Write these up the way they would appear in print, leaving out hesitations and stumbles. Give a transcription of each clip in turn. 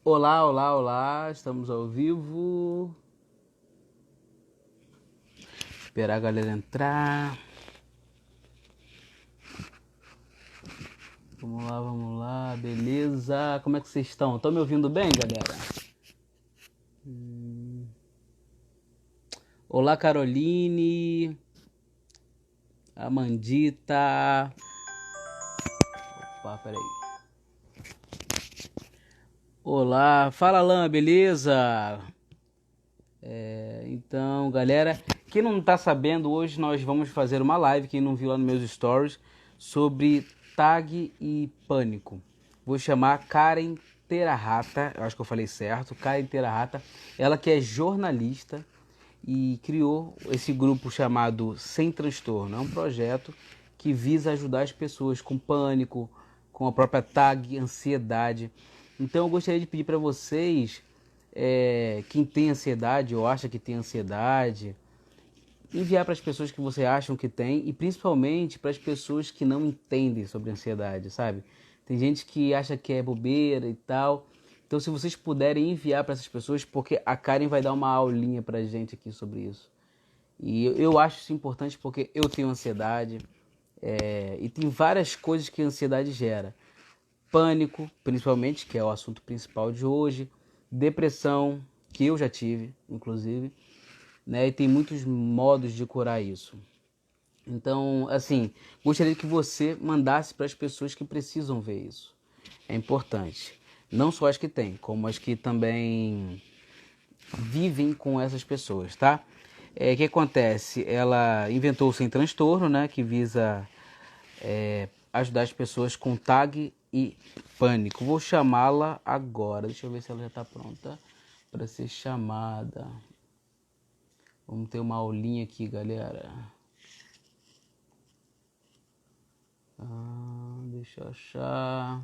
Olá, olá, olá, estamos ao vivo. Esperar a galera entrar. Vamos lá, beleza? Como é que vocês estão? Estão me ouvindo bem, galera? Olá, Caroline, Amandita. Opa, peraí. Olá, fala Lã, beleza? Então, galera, quem não tá sabendo, hoje nós vamos fazer uma live, quem não viu lá nos meus stories, sobre tag e pânico. Vou chamar Karen Terahata, eu acho que eu falei certo, Karen Terahata, ela que é jornalista e criou esse grupo chamado Sem Transtorno. É um projeto que visa ajudar as pessoas com pânico, com a própria tag, ansiedade. Então eu gostaria de pedir para vocês, quem tem ansiedade ou acha que tem ansiedade, enviar para as pessoas que você acham que tem e principalmente para as pessoas que não entendem sobre ansiedade, sabe? Tem gente que acha que é bobeira e tal. Então, se vocês puderem enviar para essas pessoas, porque a Karen vai dar uma aulinha para a gente aqui sobre isso. E eu acho isso importante porque eu tenho ansiedade, e tem várias coisas que a ansiedade gera. Pânico, principalmente, que é o assunto principal de hoje. Depressão, que eu já tive, inclusive, né? E tem muitos modos de curar isso. Então, assim, gostaria que você mandasse para as pessoas que precisam ver isso. É importante. Não só as que têm, como as que também vivem com essas pessoas, tá? O que acontece? Ela inventou o Sem Transtorno, né? Que visa ajudar as pessoas com tag e pânico. Vou chamá-la agora. Deixa eu ver se ela já está pronta para ser chamada. Vamos ter uma aulinha aqui, galera. Deixa eu achar.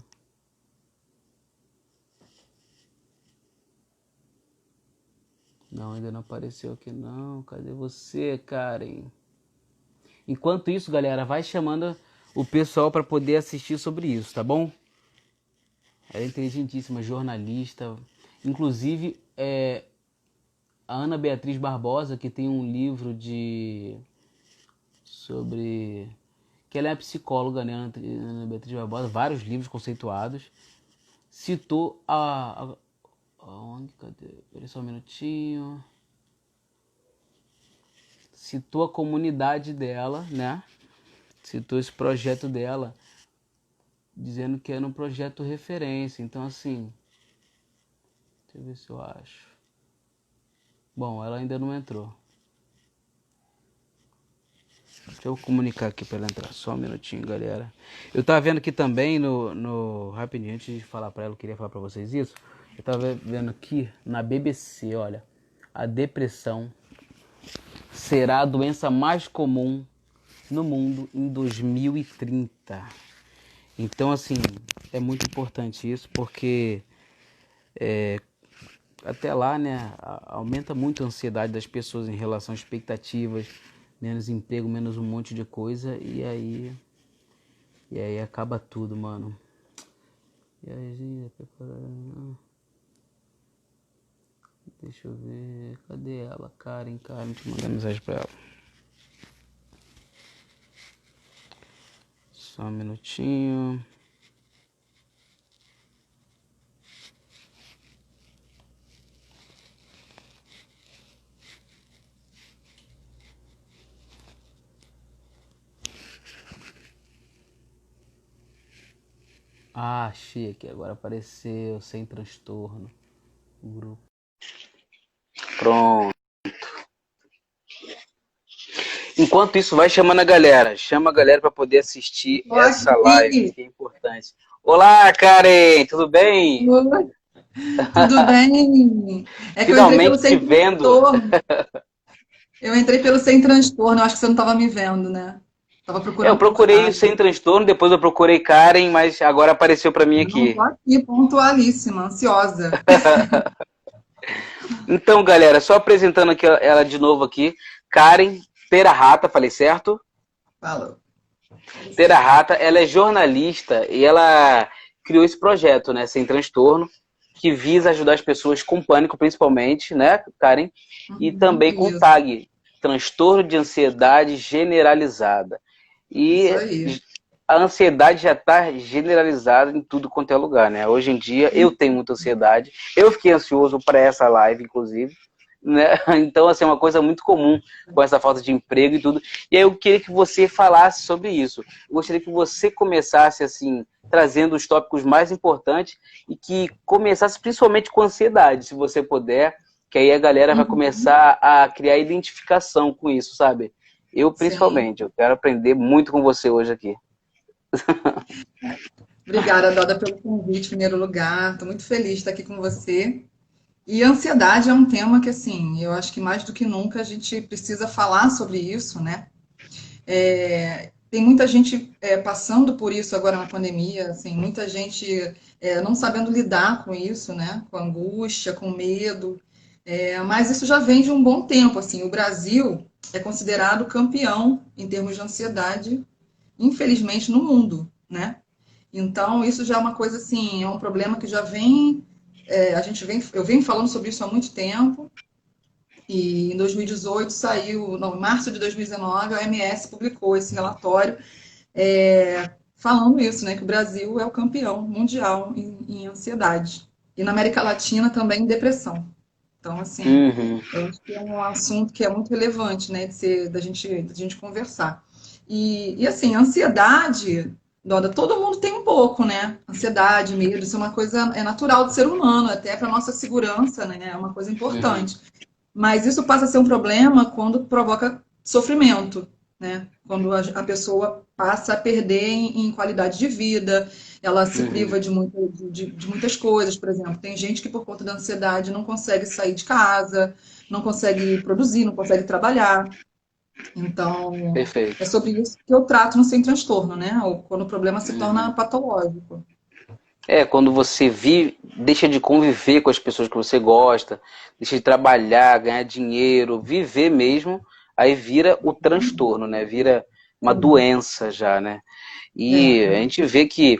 Não, ainda não apareceu aqui não. Cadê você, Karen? Enquanto isso, galera, vai chamando o pessoal para poder assistir sobre isso, tá bom? Ela é inteligentíssima, jornalista. Inclusive, a Ana Beatriz Barbosa, que tem um livro sobre... que ela é psicóloga, né? Ana Beatriz Barbosa, vários livros conceituados. Citou Onde? Cadê? Espera só um minutinho. Citou a comunidade dela, né? Citou esse projeto dela, dizendo que era um projeto referência. Então, assim, deixa eu ver se eu acho. Bom, ela ainda não entrou. Deixa eu comunicar aqui para ela entrar. Só um minutinho, galera. Eu tava vendo aqui também rapidinho, antes de falar para ela, eu queria falar para vocês isso. Eu tava vendo aqui na BBC, olha, a depressão será a doença mais comum no mundo em 2030. Então, assim, é muito importante isso, porque até lá, né, aumenta muito a ansiedade das pessoas em relação a expectativas, menos emprego, menos um monte de coisa, e aí acaba tudo, mano. E aí, deixa eu ver, cadê ela? Karen, deixa eu mandar mensagem pra ela. Só um minutinho. Ah, achei aqui, agora apareceu, sem transtorno, o grupo. Pronto. Enquanto isso, vai chamando a galera. Chama a galera para poder assistir Tô essa live, aqui. que é importante. Olá, Karen, tudo bem? Oi, tudo bem? É que eu entrei pelo Finalmente te sem vendo. transtorno. Eu entrei pelo sem transtorno. Eu acho que você não estava me vendo, né? Tava Eu procurando por procurei o Sem tag. Transtorno, depois eu procurei Karen, mas agora apareceu para mim Não, tô aqui. aqui, pontualíssima, ansiosa. Então, galera, só apresentando aqui ela de novo aqui. Karen Terahata, falei certo? Falou. Terahata, ela é jornalista e ela criou esse projeto, né, Sem Transtorno. que visa ajudar as pessoas com pânico, principalmente, né, Karen? E também com Isso, TAG, transtorno de ansiedade generalizada. isso E aí. a ansiedade já está generalizada em tudo quanto é lugar, né? Hoje em dia eu tenho muita ansiedade. Eu fiquei ansioso para essa live, inclusive, né? Então, assim, é uma coisa muito comum com essa falta de emprego e tudo. E aí eu queria que você falasse sobre isso. Eu gostaria que você começasse, assim, trazendo os tópicos mais importantes e que começasse principalmente com ansiedade, se você puder, que aí a galera vai Uhum. começar a criar identificação com isso, sabe? Eu, Sim. principalmente, eu quero aprender muito com você hoje aqui. Obrigada, Doda, pelo convite, em primeiro lugar. Estou muito feliz de estar aqui com você. E ansiedade é um tema que, assim, eu acho que mais do que nunca a gente precisa falar sobre isso, né? Tem muita gente passando por isso agora na pandemia, assim, muita gente não sabendo lidar com isso, né? Com angústia, com medo. Mas isso já vem de um bom tempo, assim. O Brasil é considerado campeão em termos de ansiedade, infelizmente, no mundo, né? Então, isso já é uma coisa assim, é um problema que já vem, eu venho falando sobre isso há muito tempo, e em 2018 saiu, não, em março de 2019, a OMS publicou esse relatório falando isso, né, que o Brasil é o campeão mundial em ansiedade. E na América Latina também em depressão. Então, assim, Uhum. eu acho que é um assunto que é muito relevante, né, da gente conversar. Assim, ansiedade, Doda, todo mundo tem um pouco, né? Ansiedade, medo, isso é uma coisa, é natural do ser humano, até para nossa segurança, né? É uma coisa Uhum. importante. Mas isso passa a ser um problema quando provoca sofrimento, né? Quando a pessoa passa a perder em qualidade de vida, ela se Uhum. priva de muitas coisas, por exemplo. Tem gente que, por conta da ansiedade, não consegue sair de casa, não consegue produzir, não consegue trabalhar. Então, é Perfeito. sobre isso que eu trato no Sem Transtorno, né? Ou quando o problema se torna Uhum. patológico. É, quando você vive, deixa de conviver com as pessoas que você gosta, deixa de trabalhar, ganhar dinheiro, viver mesmo, aí vira o transtorno, né? Vira uma Sim. doença já, né? E a É. gente vê que.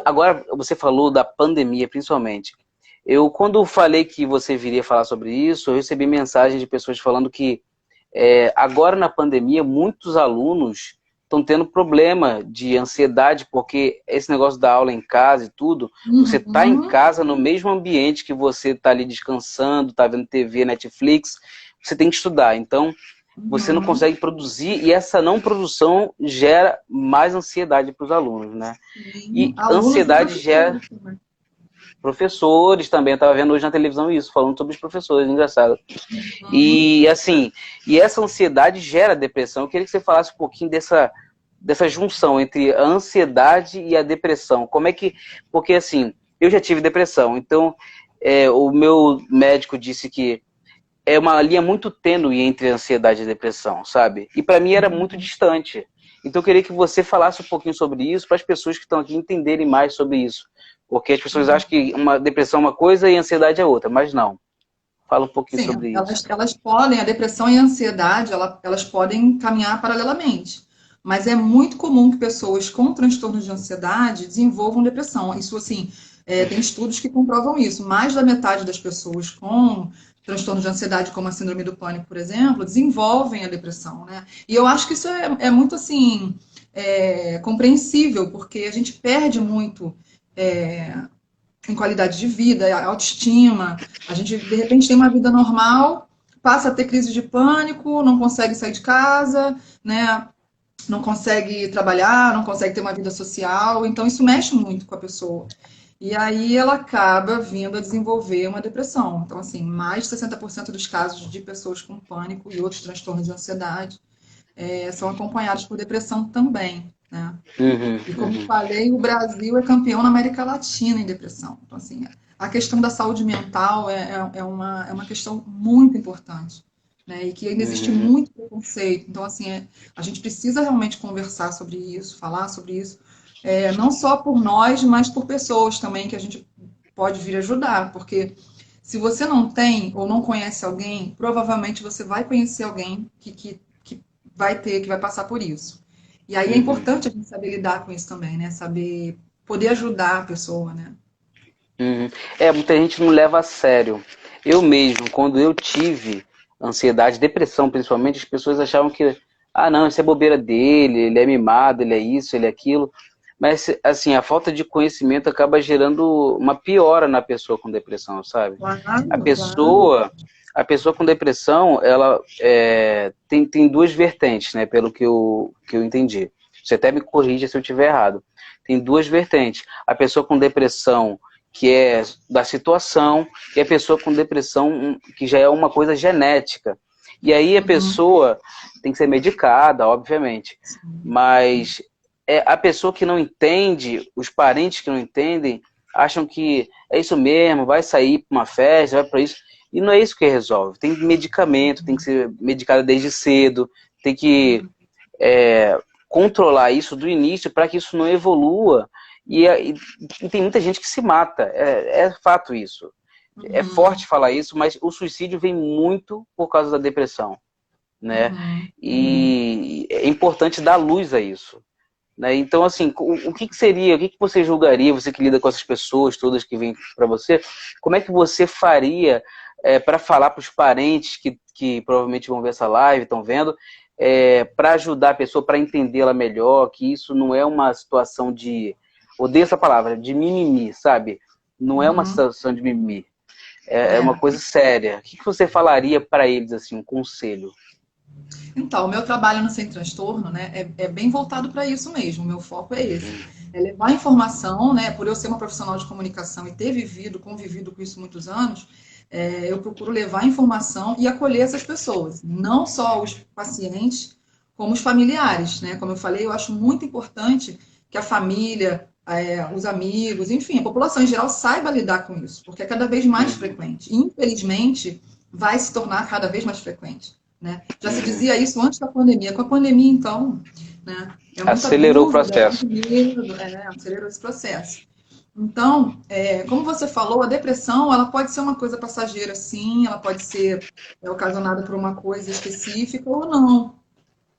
Agora você falou da pandemia, principalmente. Eu, quando falei que você viria falar sobre isso, eu recebi mensagem de pessoas falando que agora na pandemia, muitos alunos estão tendo problema de ansiedade, porque esse negócio da aula em casa e tudo, você está em Uhum. casa, no mesmo ambiente que você está ali descansando, está vendo TV, Netflix, você tem que estudar. Então, você não Uhum. consegue produzir e essa não produção gera mais ansiedade para os alunos, né? Sim. E Alunos e ansiedade gera professores também. professores também. Eu estava vendo hoje na televisão isso, falando sobre os professores, engraçado. Uhum. E assim, e essa ansiedade gera depressão. Eu queria que você falasse um pouquinho dessa junção entre a ansiedade e a depressão. Como é que. Porque assim, eu já tive depressão, então o meu médico disse que é uma linha muito tênue entre a ansiedade e a depressão, sabe? E para mim era muito distante. Então eu queria que você falasse um pouquinho sobre isso para as pessoas que estão aqui entenderem mais sobre isso. Porque as pessoas acham que uma depressão é uma coisa e a ansiedade é outra, mas não. Fala um pouquinho Sim, sobre isso. elas podem, a depressão e a ansiedade, elas podem caminhar paralelamente. Mas é muito comum que pessoas com transtornos de ansiedade desenvolvam depressão. Isso, assim, tem estudos que comprovam isso. Mais da metade das pessoas com transtorno de ansiedade, como a síndrome do pânico, por exemplo, desenvolvem a depressão, né? E eu acho que isso é muito, assim, compreensível, porque a gente perde muito em qualidade de vida, autoestima. A gente, de repente, tem uma vida normal, passa a ter crise de pânico, não consegue sair de casa, né? Não consegue trabalhar, não consegue ter uma vida social. Então, isso mexe muito com a pessoa. E aí ela acaba vindo a desenvolver uma depressão. Então, assim, mais de 60% dos casos de pessoas com pânico e outros transtornos de ansiedade são acompanhados por depressão também, né? Uhum, E como eu uhum, falei, o Brasil é campeão na América Latina em depressão. Então, assim, a questão da saúde mental é uma questão muito importante, né? E que ainda existe uhum, muito preconceito. Então, assim, a gente precisa realmente conversar sobre isso, falar sobre isso, não só por nós, mas por pessoas também que a gente pode vir ajudar, porque se você não tem ou não conhece alguém, provavelmente você vai conhecer alguém que vai ter, que vai passar por isso. E aí é uhum. importante a gente saber lidar com isso também, né? Saber poder ajudar a pessoa, né? Uhum. É, muita gente não leva a sério. Eu mesmo, quando eu tive ansiedade, depressão principalmente, as pessoas achavam que, ah, não, isso é bobeira dele, ele é mimado, ele é isso, ele é aquilo. Mas, assim, a falta de conhecimento acaba gerando uma piora na pessoa com depressão, sabe? A Claro, claro. pessoa, a pessoa com depressão, ela tem duas vertentes, né, pelo que eu entendi. Você até me corrija se eu estiver errado. Tem duas vertentes. A pessoa com depressão que é da situação, e a pessoa com depressão que já é uma coisa genética. E aí a Uhum. pessoa tem que ser medicada, obviamente, Sim. mas a pessoa que não entende, os parentes que não entendem, acham que é isso mesmo, vai sair para uma festa, vai para isso, e não é isso que resolve. Tem medicamento, tem que ser medicada desde cedo, tem que Uhum. controlar isso do início para que isso não evolua. E tem muita gente que se mata, é fato isso. É Uhum. forte falar isso, mas o suicídio vem muito por causa da depressão, né? Uhum. E é importante dar luz a isso. Né? Então, assim, o que seria, o que você julgaria, você que lida com essas pessoas todas que vêm para você, como é que você faria para falar para os parentes que provavelmente vão ver essa live, estão vendo, para ajudar a pessoa, para entendê-la melhor, que isso não é uma situação de, odeio essa palavra, de mimimi, sabe? Não é uma Uhum. situação de mimimi, é uma É. coisa séria. O que você falaria para eles, assim, um conselho? Então, o meu trabalho no Sem Transtorno, né, é bem voltado para isso mesmo. O meu foco é esse. É levar informação, né, por eu ser uma profissional de comunicação e ter vivido, convivido com isso muitos anos, eu procuro levar informação e acolher essas pessoas, não só os pacientes, como os familiares, né? Como eu falei, eu acho muito importante que a família, os amigos, enfim, a população em geral saiba lidar com isso, porque é cada vez mais Uhum, frequente. E, infelizmente, vai se tornar cada vez mais frequente. Né? Já se uhum. dizia isso antes da pandemia. Com a pandemia, então, né, é muita Acelerou o dúvida, é muito processo. medo, acelerou esse processo. Então, como você falou, a depressão ela pode ser uma coisa passageira, sim, ela pode ser ocasionada por uma coisa específica ou não,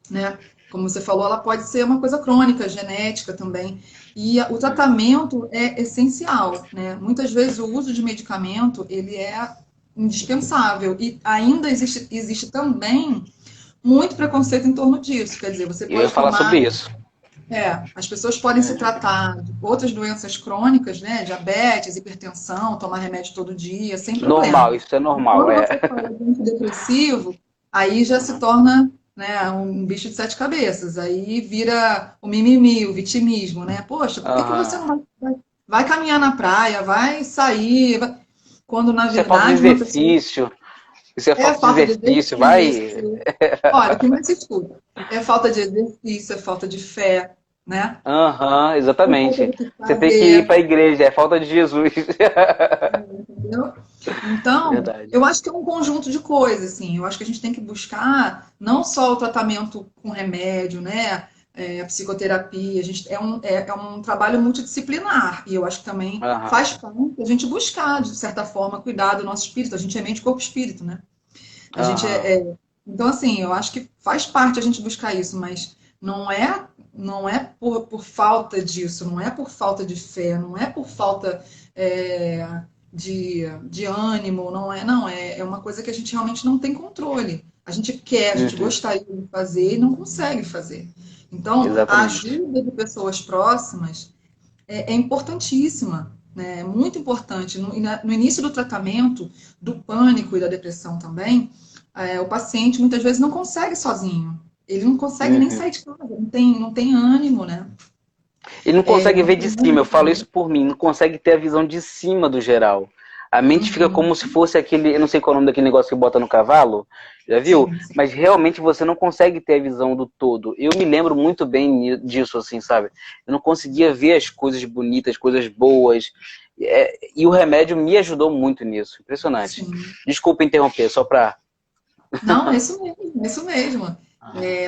né? Como você falou, ela pode ser uma coisa crônica, genética também. E o tratamento é essencial, né? Muitas vezes o uso de medicamento, ele é indispensável. E ainda existe também muito preconceito em torno disso. Quer dizer, você Eu ia pode falar sobre tomar. isso. As pessoas podem se tratar de outras doenças crônicas, né? Diabetes, hipertensão, tomar remédio todo dia, sem Normal, problema. isso é normal, Quando é. você fala de antidepressivo, aí já se Uhum. torna, né, um bicho de sete cabeças. Aí vira o mimimi, o vitimismo, né? Poxa, por que que você Aham. não vai caminhar na praia, vai sair, quando na Isso é falta de verdade uma pessoa exercício. Isso é é falta de falta de exercício. Vai. exercício. Olha, o que mais se escuta? É falta de exercício, é falta de fé, né? Aham, É falta exatamente. do que Você tem que ir fazer, para a igreja, é falta de Jesus. entendeu? Então, Verdade. eu acho que é um conjunto de coisas, assim. Eu acho que a gente tem que buscar não só o tratamento com remédio, né? A psicoterapia, é um trabalho multidisciplinar. E eu acho que também Aham. faz parte a gente buscar, de certa forma, cuidar do nosso espírito. A gente é mente, corpo e espírito, né? A gente Aham. Então, assim, eu acho que faz parte a gente buscar isso, mas não é por falta disso, não é por falta de fé, não é por falta de ânimo, não é uma coisa que a gente realmente não tem controle. A gente quer, a gente Uhum. gostaria de fazer e não consegue fazer. Então, a Exatamente. ajuda de pessoas próximas é importantíssima, né? É muito importante. No início do tratamento do pânico e da depressão também, o paciente muitas vezes não consegue sozinho. Ele não consegue nem Uhum. sair de casa, não tem ânimo, né? Ele não consegue Não ver de tem cima, eu falo ânimo. isso por mim, não consegue ter a visão de cima do geral. A mente fica Uhum. como se fosse aquele, eu não sei qual é o nome daquele negócio que bota no cavalo, já viu? Sim, sim. Mas realmente você não consegue ter a visão do todo. Eu me lembro muito bem disso, assim, sabe? Eu não conseguia ver as coisas bonitas, coisas boas. E o remédio me ajudou muito nisso. Impressionante. Sim. Desculpa interromper, só pra. Não, é isso mesmo, é isso mesmo.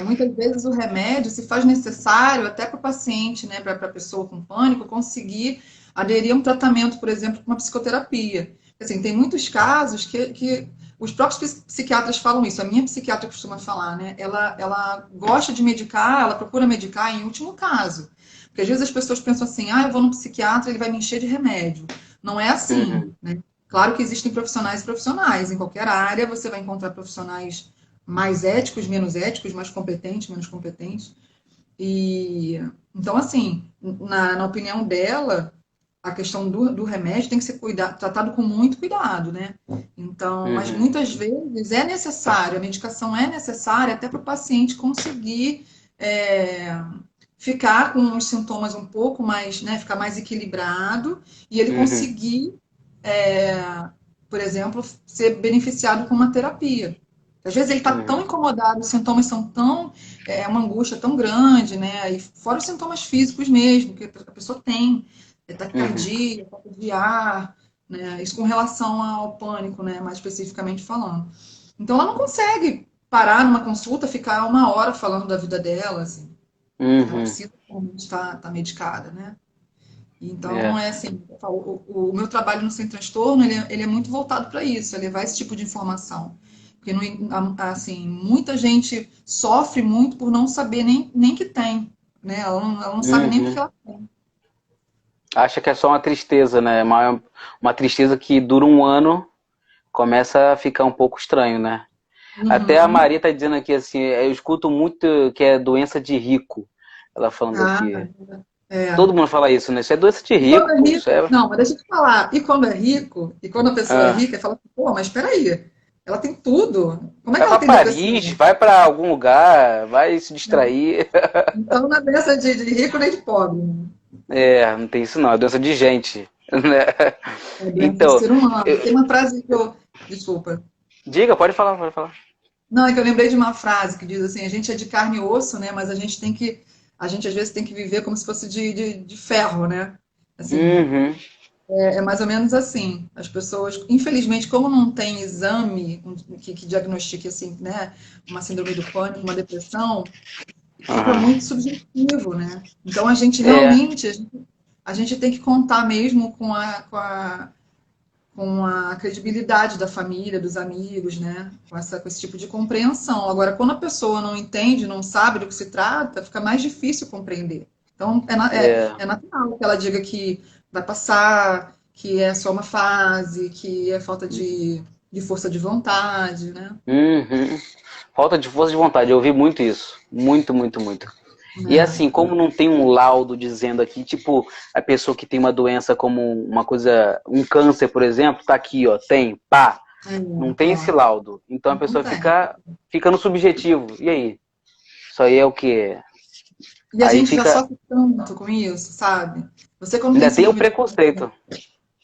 Muitas vezes o remédio se faz necessário até para o paciente, né, para a pessoa com pânico, conseguir aderir a um tratamento, por exemplo, com uma psicoterapia. Assim, tem muitos casos que os próprios psiquiatras falam isso. A minha psiquiatra costuma falar, né? Ela gosta de medicar, ela procura medicar em último caso. Porque às vezes as pessoas pensam assim, eu vou no psiquiatra, ele vai me encher de remédio. Não é assim, Uhum. né? Claro que existem profissionais e profissionais. Em qualquer área você vai encontrar profissionais mais éticos, menos éticos, mais competentes, menos competentes. E então, assim, na opinião dela, a questão do remédio tem que ser tratado com muito cuidado, né? Então, mas Uhum. muitas vezes é necessário, a medicação é necessária até para o paciente conseguir é, ficar com os sintomas um pouco mais, né, ficar mais equilibrado e ele Uhum. conseguir, por exemplo, ser beneficiado com uma terapia. Às vezes ele está tão Uhum. incomodado, os sintomas são tão, uma angústia tão grande, né? E fora os sintomas físicos mesmo, que a pessoa tem, Uhum. taquicardia, falta de ar, né? Isso com relação ao pânico, né? Mais especificamente falando. Então ela não consegue parar numa consulta, ficar uma hora falando da vida dela, assim. Ela Uhum. precisa realmente estar medicada, né? Então, É. é assim, eu falo, o meu trabalho no Sem Transtorno, ele é muito voltado para isso, é levar esse tipo de informação. Porque, assim, muita gente sofre muito por não saber nem que tem, né? Ela não sabe nem porque Uhum. ela... Acha que é só uma tristeza, né? Uma tristeza que dura um ano, começa a ficar um pouco estranho, né? Até a Uhum. Maria tá dizendo aqui assim, eu escuto muito que é doença de rico. Ela falando Ah, aqui. é. Todo mundo fala isso, né? Isso é doença de E quando rico, é pô. Isso rico, é. não, mas deixa eu te falar, e quando é rico, e quando a pessoa é Ah, rica, fala assim, pô, mas espera aí, ela tem tudo, como é que vai ela pra tem Paris, depressão? vai pra algum lugar, vai se distrair. Então, não é doença de rico nem de pobre, né? É, não tem isso não, é doença de gente, né? É doença de Então, ser humano. Tem eu- uma frase que eu. Desculpa. diga, pode falar, pode falar. Não, é que eu lembrei de uma frase que diz assim: a gente é de carne e osso, né? Mas a gente tem que. A gente às vezes tem que viver como se fosse de ferro, né? Assim, Uhum, é mais ou menos assim. As pessoas, infelizmente, como não tem exame que diagnostique assim, né? Uma síndrome do pânico, uma depressão, fica aham. muito subjetivo, né? Então a gente É, realmente. A gente tem que contar mesmo com a credibilidade da família, dos amigos, né? Com esse tipo de compreensão. Agora, quando a pessoa não entende, não sabe do que se trata, fica mais difícil compreender. Então, é. é natural que ela diga que vai passar, que é só uma fase, que é falta de força de vontade, né? Uhum. Falta de força de vontade, eu ouvi muito isso. Muito, muito, muito. E assim, como não tem um laudo dizendo aqui, tipo, a pessoa que tem uma doença como uma coisa, um câncer, por exemplo, tá aqui, ó, tem, pá. Não tem esse É, laudo. Então a não pessoa tem. fica no subjetivo. E aí? Isso aí é o quê? E a Aí gente já fica. sofre tanto com isso, sabe? Você, quando tem Ainda tem o síndrome do preconceito.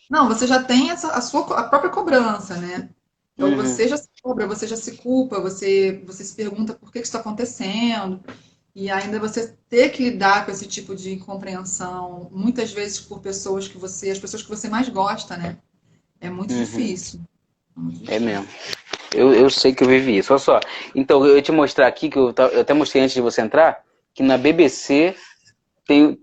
Não, você já tem a própria cobrança, né? Então Uhum, você já se cobra, você já se culpa, você se pergunta por que isso está acontecendo, e ainda você ter que lidar com esse tipo de incompreensão, muitas vezes por as pessoas que você mais gosta, né? É muito uhum. difícil. É muito É mesmo. difícil. Eu sei que eu vivi isso. Olha só. Então, eu ia te mostrar aqui, que eu até mostrei antes de você entrar, que na BBC tem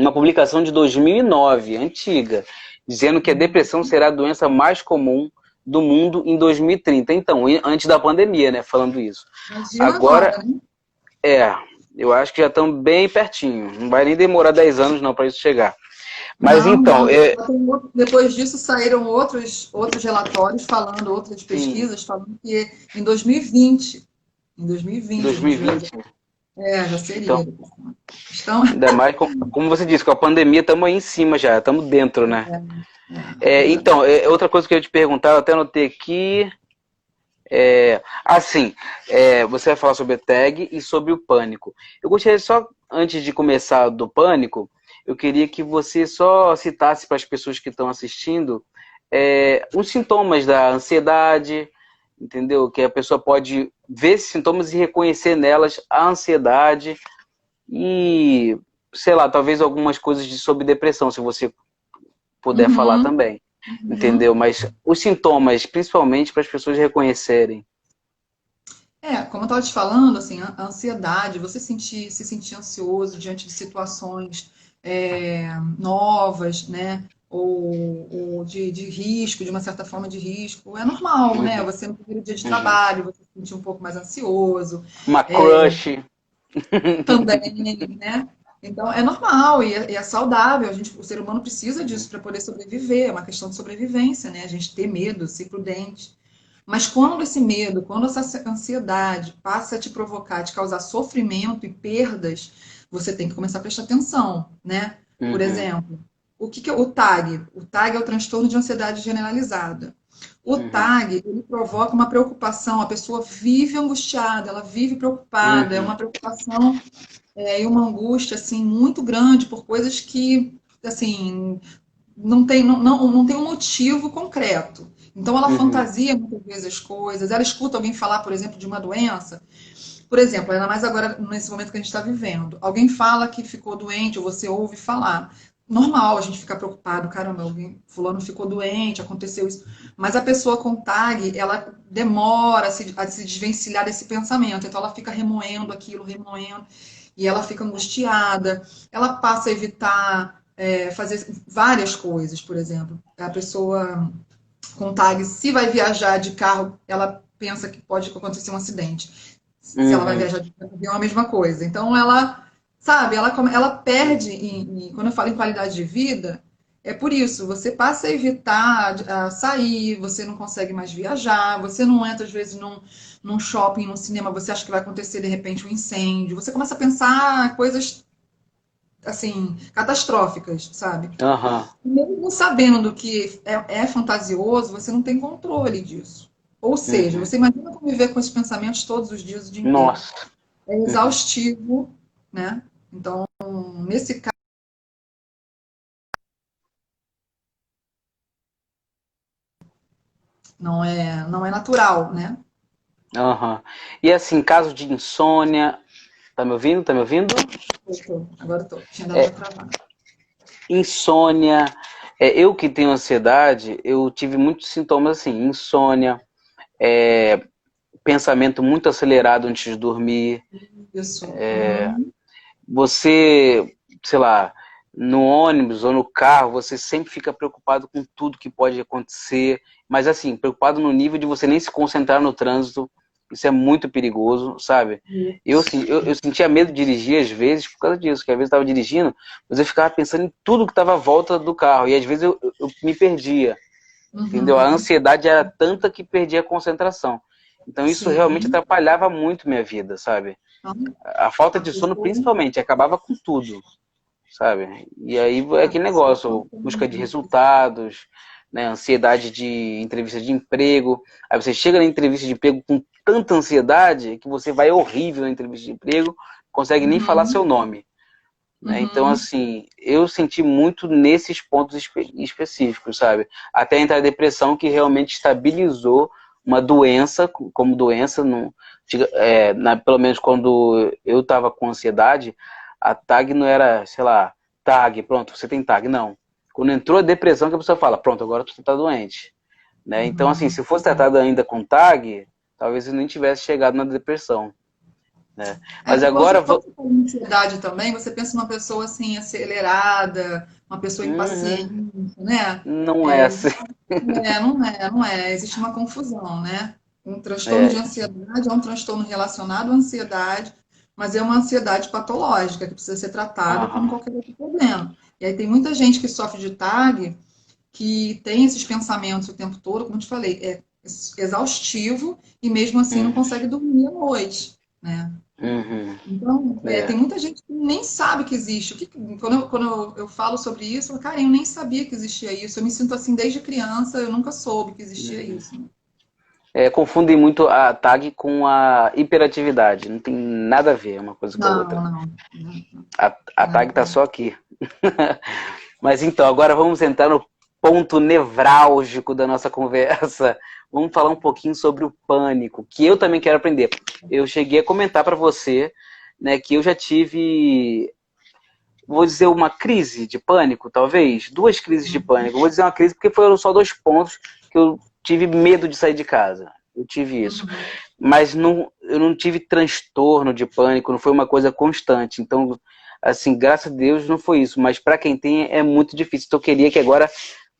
uma publicação de 2009, antiga, dizendo que a depressão será a doença mais comum do mundo em 2030. Então, antes da pandemia, né? Falando isso. Imagina Agora, agora, né? é, eu acho que já estamos bem pertinho. Não vai nem demorar 10 anos não para isso chegar. Mas Não, então, não. Depois disso saíram outros relatórios falando, outras sim, pesquisas falando que em 2020, em em 2020 a gente já 2020. já Então, seria. Então, ainda mais, como você disse, com a pandemia estamos aí em cima já, estamos dentro, né? Então, exatamente. outra coisa que eu ia te perguntar, eu até anotei aqui, assim, você vai falar sobre a tag e sobre o pânico. Eu gostaria só, antes de começar do pânico, eu queria que você só citasse para as pessoas que estão assistindo os sintomas da ansiedade, entendeu? Que a pessoa pode ver esses sintomas e reconhecer nelas a ansiedade e, sei lá, talvez algumas coisas sobre depressão, se você puder falar Uhum, também, entendeu? uhum. Mas os sintomas, principalmente para as pessoas reconhecerem. Como eu estava te falando, assim, a ansiedade, se sentir ansioso diante de situações novas, né? Ou de risco, de uma certa forma de risco, é normal, né? Uhum, Você no primeiro dia de uhum. trabalho, você se sentir um pouco mais ansioso, Uma é, crush. também, né? Então, é normal e é saudável. O ser humano precisa disso para poder sobreviver. É uma questão de sobrevivência, né? A gente ter medo, ser prudente. Mas quando esse medo, quando essa ansiedade passa a te provocar, te causar sofrimento e perdas, você tem que começar a prestar atenção, né? Por Uhum, exemplo, o que que é o TAG? O TAG é o transtorno de ansiedade generalizada. O uhum, TAG, ele provoca uma preocupação, a pessoa vive angustiada, ela vive preocupada, é uhum, uma preocupação e uma angústia assim muito grande por coisas que assim não tem um motivo concreto. Então ela uhum, fantasia muitas vezes as coisas, ela escuta alguém falar, por exemplo, de uma doença. Por exemplo, ainda mais agora nesse momento que a gente está vivendo. Alguém fala que ficou doente, ou você ouve falar. Normal a gente ficar preocupado, caramba, alguém, fulano ficou doente, aconteceu isso. Mas a pessoa com TAG, ela demora a se desvencilhar desse pensamento. Então ela fica remoendo aquilo, remoendo, e ela fica angustiada. Ela passa a evitar fazer várias coisas, por exemplo. A pessoa com TAG, se vai viajar de carro, ela pensa que pode acontecer um acidente. Se ela vai uhum. viajar de avião, é a mesma coisa. Então, ela, sabe, ela perde, quando eu falo em qualidade de vida, é por isso, você passa a evitar a sair, você não consegue mais viajar, você não entra, às vezes, num shopping, num cinema, você acha que vai acontecer, de repente, um incêndio, você começa a pensar coisas, assim, catastróficas, sabe? Aham. Mesmo sabendo que é fantasioso, você não tem controle disso. Ou seja, Uhum. você imagina conviver com esses pensamentos todos os dias, o dia inteiro. Nossa. É Uhum. exaustivo, né? Então, nesse caso, não é natural, né? Aham. E assim, caso de insônia, tá me ouvindo? Tá me ouvindo? Agora eu tô. Tinha dado uma É, travada. insônia. Eu que tenho ansiedade, eu tive muitos sintomas assim, insônia, é, pensamento muito acelerado antes de dormir, Isso. Uhum. você, sei lá, no ônibus ou no carro, você sempre fica preocupado com tudo que pode acontecer, mas assim, preocupado no nível de você nem se concentrar no trânsito, isso é muito perigoso, sabe? Isso. Eu sentia medo de dirigir às vezes por causa disso, que às vezes eu estava dirigindo, mas eu ficava pensando em tudo que estava à volta do carro, e às vezes eu me perdia, entendeu? A Uhum. ansiedade era tanta que perdia a concentração. Então isso realmente Sim. atrapalhava muito minha vida, sabe? Então, A falta a de sono pessoa, principalmente, acabava com tudo, sabe? E aí é a aquele pessoa negócio, busca de consegue. resultados, né? Ansiedade de entrevista de emprego. Aí você chega na entrevista de emprego com tanta ansiedade que você vai horrível na entrevista de emprego, consegue nem falar seu Uhum. nome. Né? Então, Uhum. assim, eu senti muito nesses pontos específicos, sabe? Até entrar a depressão, que realmente estabilizou uma doença, como doença, pelo menos quando eu estava com ansiedade, a TAG não era, sei lá, TAG, pronto, você tem TAG, não. Quando entrou a depressão, que a pessoa fala, pronto, agora você está doente. Né? Então, assim, Uhum. se fosse tratado ainda com TAG, talvez eu nem tivesse chegado na depressão. Né? É, Mas porque quando, agora, quando você fala em ansiedade também, você pensa numa pessoa assim, acelerada, uma pessoa uhum, impaciente, né? não é assim. Não é. Existe uma confusão, né? Um transtorno de É, ansiedade é um transtorno relacionado à ansiedade, mas é uma ansiedade patológica que precisa ser tratada como aham. qualquer outro problema. E aí tem muita gente que sofre de TAG que tem esses pensamentos o tempo todo, como eu te falei, é exaustivo e mesmo assim não Uhum, consegue dormir à noite, né? uhum, Então, é, tem muita gente que nem sabe que existe. Quando eu falo sobre isso, eu falo, cara, eu nem sabia que existia isso. Eu me sinto assim desde criança, eu nunca soube que existia uhum. isso. Confundem muito a tag com a hiperatividade. Não tem nada a ver uma coisa com a Não, outra. não, não, A nada. tag tá só aqui. Mas então, agora vamos entrar no ponto nevrálgico da nossa conversa. Vamos falar um pouquinho sobre o pânico, que eu também quero aprender. Eu cheguei a comentar para você, né, que eu já tive, vou dizer, uma crise de pânico, talvez, duas crises de pânico. Vou dizer uma crise porque foram só dois pontos que eu tive medo de sair de casa. Eu tive isso. Uhum. Mas não, eu não tive transtorno de pânico, não foi uma coisa constante. Então, assim, graças a Deus não foi isso. Mas para quem tem é muito difícil. Então eu queria que agora